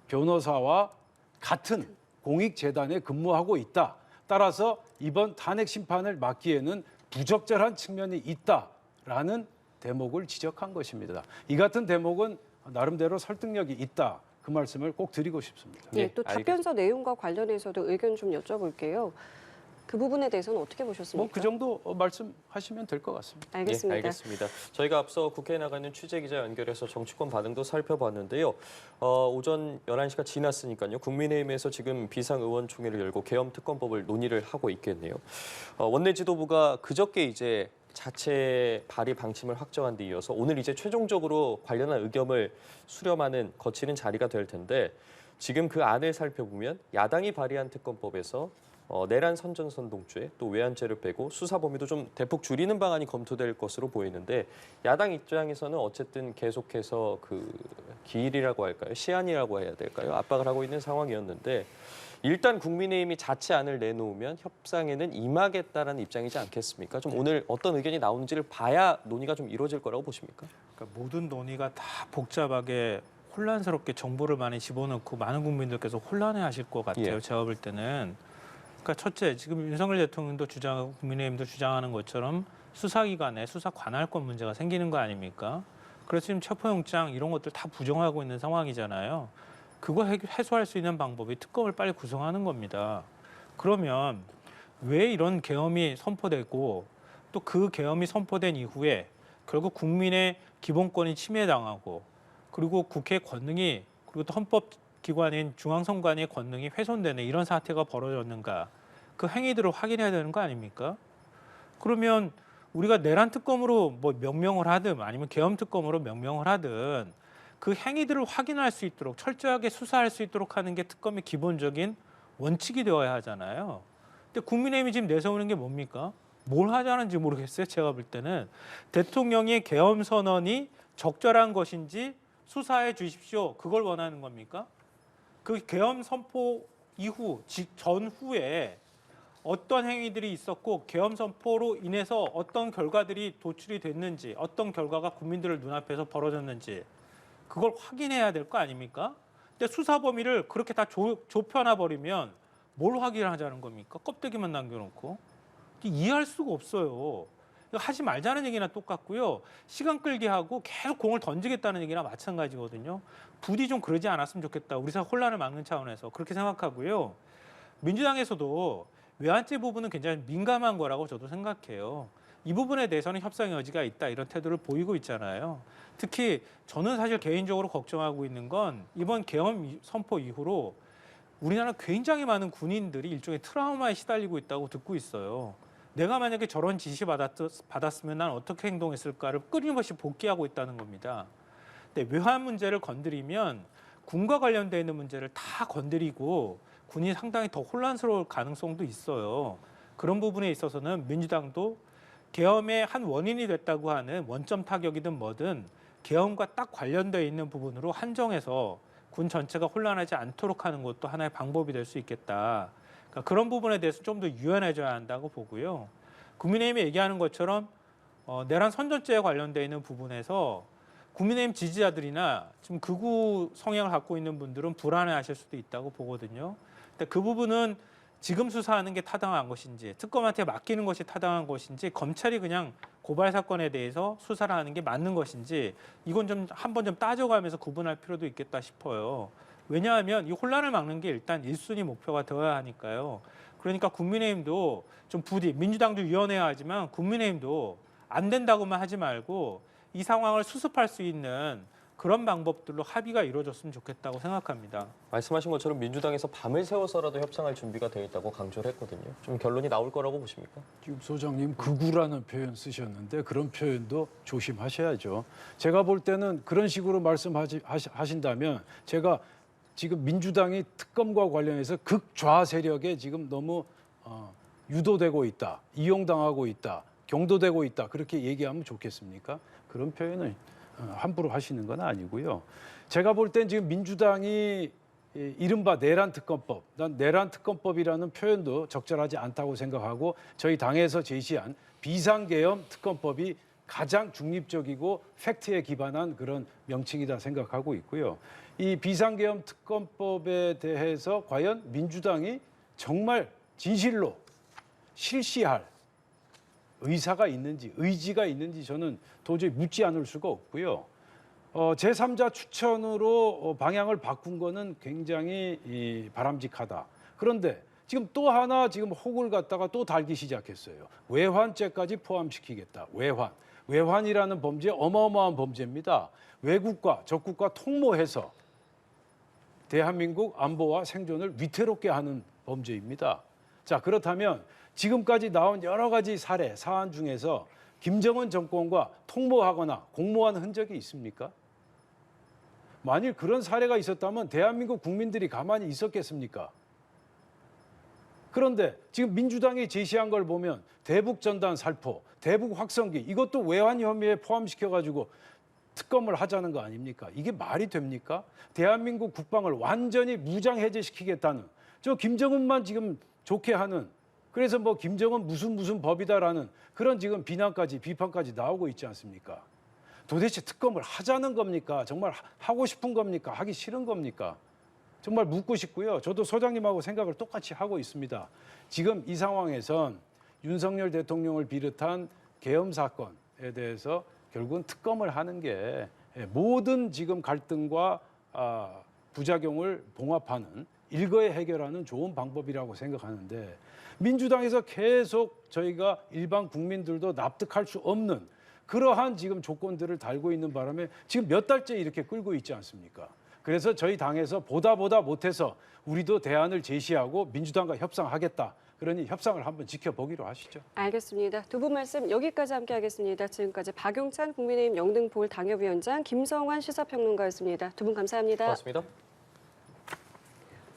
변호사와 같은 공익재단에 근무하고 있다. 따라서 이번 탄핵 심판을 막기에는 부적절한 측면이 있다라는 대목을 지적한 것입니다. 이 같은 대목은 나름대로 설득력이 있다. 그 말씀을 꼭 드리고 싶습니다. 네, 또 답변서 내용과 관련해서도 의견 좀 여쭤볼게요. 그 부분에 대해서는 어떻게 보셨습니까? 뭐 그 정도 말씀하시면 될 것 같습니다. 알겠습니다. 예, 알겠습니다. 저희가 앞서 국회에 나가는 취재기자 연결해서 정치권 반응도 살펴봤는데요. 오전 11시가 지났으니까요. 국민의힘에서 지금 비상의원총회를 열고 계엄특검법을 논의를 하고 있겠네요. 원내 지도부가 그저께 이제 자체 발의 방침을 확정한 데 이어서 오늘 이제 최종적으로 관련한 의견을 수렴하는 거치는 자리가 될 텐데 지금 그 안을 살펴보면 야당이 발의한 특검법에서 내란 선전선동죄 또 외환죄를 빼고 수사 범위도 좀 대폭 줄이는 방안이 검토될 것으로 보이는데 야당 입장에서는 어쨌든 계속해서 그 기일이라고 할까요? 시한이라고 해야 될까요? 압박을 하고 있는 상황이었는데 일단 국민의힘이 자체 안을 내놓으면 협상에는 임하겠다라는 입장이지 않겠습니까? 좀 오늘 어떤 의견이 나오는지를 봐야 논의가 좀 이루어질 거라고 보십니까? 그러니까 모든 논의가 다 복잡하게 혼란스럽게 정보를 많이 집어넣고 많은 국민들께서 혼란해하실 것 같아요. 예. 제가 볼 때는. 그러니까 첫째, 지금 윤석열 대통령도 주장하고 국민의힘도 주장하는 것처럼 수사기관에 수사 관할권 문제가 생기는 거 아닙니까? 그래서 지금 체포영장 이런 것들 다 부정하고 있는 상황이잖아요. 그거 해소할 수 있는 방법이 특검을 빨리 구성하는 겁니다. 그러면 왜 이런 계엄이 선포되고 또 그 계엄이 선포된 이후에 결국 국민의 기본권이 침해당하고 그리고 국회 권능이 그리고 또 헌법기관인 중앙선관위의 권능이 훼손되는 이런 사태가 벌어졌는가 그 행위들을 확인해야 되는 거 아닙니까? 그러면 우리가 내란 특검으로 뭐 명명을 하든 아니면 계엄 특검으로 명명을 하든 그 행위들을 확인할 수 있도록 철저하게 수사할 수 있도록 하는 게 특검의 기본적인 원칙이 되어야 하잖아요. 근데 국민의힘이 지금 내세우는 게 뭡니까? 뭘 하자는지 모르겠어요. 제가 볼 때는 대통령의 계엄 선언이 적절한 것인지 수사해 주십시오. 그걸 원하는 겁니까? 그 계엄 선포 이후, 전후에 어떤 행위들이 있었고 계엄 선포로 인해서 어떤 결과들이 도출이 됐는지 어떤 결과가 국민들을 눈앞에서 벌어졌는지 그걸 확인해야 될 거 아닙니까? 근데 수사 범위를 그렇게 다 좁혀놔 버리면 뭘 확인하자는 겁니까? 껍데기만 남겨놓고 이해할 수가 없어요. 하지 말자는 얘기나 똑같고요. 시간 끌게 하고 계속 공을 던지겠다는 얘기나 마찬가지거든요. 부디 좀 그러지 않았으면 좋겠다. 우리 사회 혼란을 막는 차원에서 그렇게 생각하고요. 민주당에서도 외환제 부분은 굉장히 민감한 거라고 저도 생각해요. 이 부분에 대해서는 협상 여지가 있다 이런 태도를 보이고 있잖아요. 특히 저는 사실 개인적으로 걱정하고 있는 건 이번 계엄 선포 이후로 우리나라 굉장히 많은 군인들이 일종의 트라우마에 시달리고 있다고 듣고 있어요. 내가 만약에 저런 지시 받았으면 난 어떻게 행동했을까를 끊임없이 복귀하고 있다는 겁니다. 근데 외환 문제를 건드리면 군과 관련되어 있는 문제를 다 건드리고 군이 상당히 더 혼란스러울 가능성도 있어요. 그런 부분에 있어서는 민주당도 계엄의 한 원인이 됐다고 하는 원점 타격이든 뭐든 계엄과 딱 관련되어 있는 부분으로 한정해서 군 전체가 혼란하지 않도록 하는 것도 하나의 방법이 될 수 있겠다. 그러니까 그런 부분에 대해서 좀 더 유연해져야 한다고 보고요. 국민의힘이 얘기하는 것처럼 내란 선전죄에 관련되어 있는 부분에서 국민의힘 지지자들이나 지금 극우 성향을 갖고 있는 분들은 불안해하실 수도 있다고 보거든요. 근데 그 부분은 지금 수사하는 게 타당한 것인지 특검한테 맡기는 것이 타당한 것인지 검찰이 그냥 고발 사건에 대해서 수사를 하는 게 맞는 것인지 이건 좀 한번 좀 따져가면서 구분할 필요도 있겠다 싶어요. 왜냐하면 이 혼란을 막는 게 일단 1순위 목표가 되어야 하니까요. 그러니까 국민의힘도 좀 부디 민주당도 위원해야 하지만 국민의힘도 안 된다고만 하지 말고 이 상황을 수습할 수 있는 그런 방법들로 합의가 이루어졌으면 좋겠다고 생각합니다. 말씀하신 것처럼 민주당에서 밤을 새워서라도 협상할 준비가 되어 있다고 강조를 했거든요. 좀 결론이 나올 거라고 보십니까? 지금 소장님 극우라는 표현 쓰셨는데 그런 표현도 조심하셔야죠. 제가 볼 때는 그런 식으로 말씀하신다면 제가 지금 민주당이 특검과 관련해서 극좌 세력에 지금 너무 유도되고 있다, 이용당하고 있다, 경도되고 있다 그렇게 얘기하면 좋겠습니까? 그런 표현을 함부로 하시는 건 아니고요. 제가 볼 땐 지금 민주당이 이른바 내란 특검법, 난 내란 특검법이라는 표현도 적절하지 않다고 생각하고 저희 당에서 제시한 비상계엄 특검법이 가장 중립적이고 팩트에 기반한 그런 명칭이다 생각하고 있고요. 이 비상계엄 특검법에 대해서 과연 민주당이 정말 진실로 실시할 의사가 있는지 의지가 있는지 저는 도저히 묻지 않을 수가 없고요. 제3자 추천으로 방향을 바꾼 거는 굉장히 바람직하다. 그런데 지금 또 하나 지금 혹을 갖다가 또 달기 시작했어요. 외환죄까지 포함시키겠다. 외환이라는 범죄 어마어마한 범죄입니다. 외국과 적국과 통모해서 대한민국 안보와 생존을 위태롭게 하는 범죄입니다. 자, 그렇다면 지금까지 나온 여러 가지 사안 중에서 김정은 정권과 통모하거나 공모한 흔적이 있습니까? 만일 그런 사례가 있었다면 대한민국 국민들이 가만히 있었겠습니까? 그런데 지금 민주당이 제시한 걸 보면 대북 전단 살포, 대북 확성기 이것도 외환 혐의에 포함시켜가지고 특검을 하자는 거 아닙니까? 이게 말이 됩니까? 대한민국 국방을 완전히 무장 해제시키겠다는 저 김정은만 지금 좋게 하는 그래서 뭐 김정은 무슨 법이다라는 그런 지금 비판까지 나오고 있지 않습니까? 도대체 특검을 하자는 겁니까? 정말 하고 싶은 겁니까? 하기 싫은 겁니까? 정말 묻고 싶고요. 저도 소장님하고 생각을 똑같이 하고 있습니다. 지금 이 상황에선 윤석열 대통령을 비롯한 계엄 사건에 대해서 결국은 특검을 하는 게 모든 지금 갈등과 부작용을 봉합하는 일거에 해결하는 좋은 방법이라고 생각하는데 민주당에서 계속 저희가 일반 국민들도 납득할 수 없는 그러한 지금 조건들을 달고 있는 바람에 지금 몇 달째 이렇게 끌고 있지 않습니까? 그래서 저희 당에서 보다 못해서 우리도 대안을 제시하고 민주당과 협상하겠다. 그러니 협상을 한번 지켜보기로 하시죠. 알겠습니다. 두 분 말씀 여기까지 함께하겠습니다. 지금까지 박용찬 국민의힘 영등포을 당협위원장, 김성환 시사평론가였습니다. 두 분 감사합니다. 고맙습니다.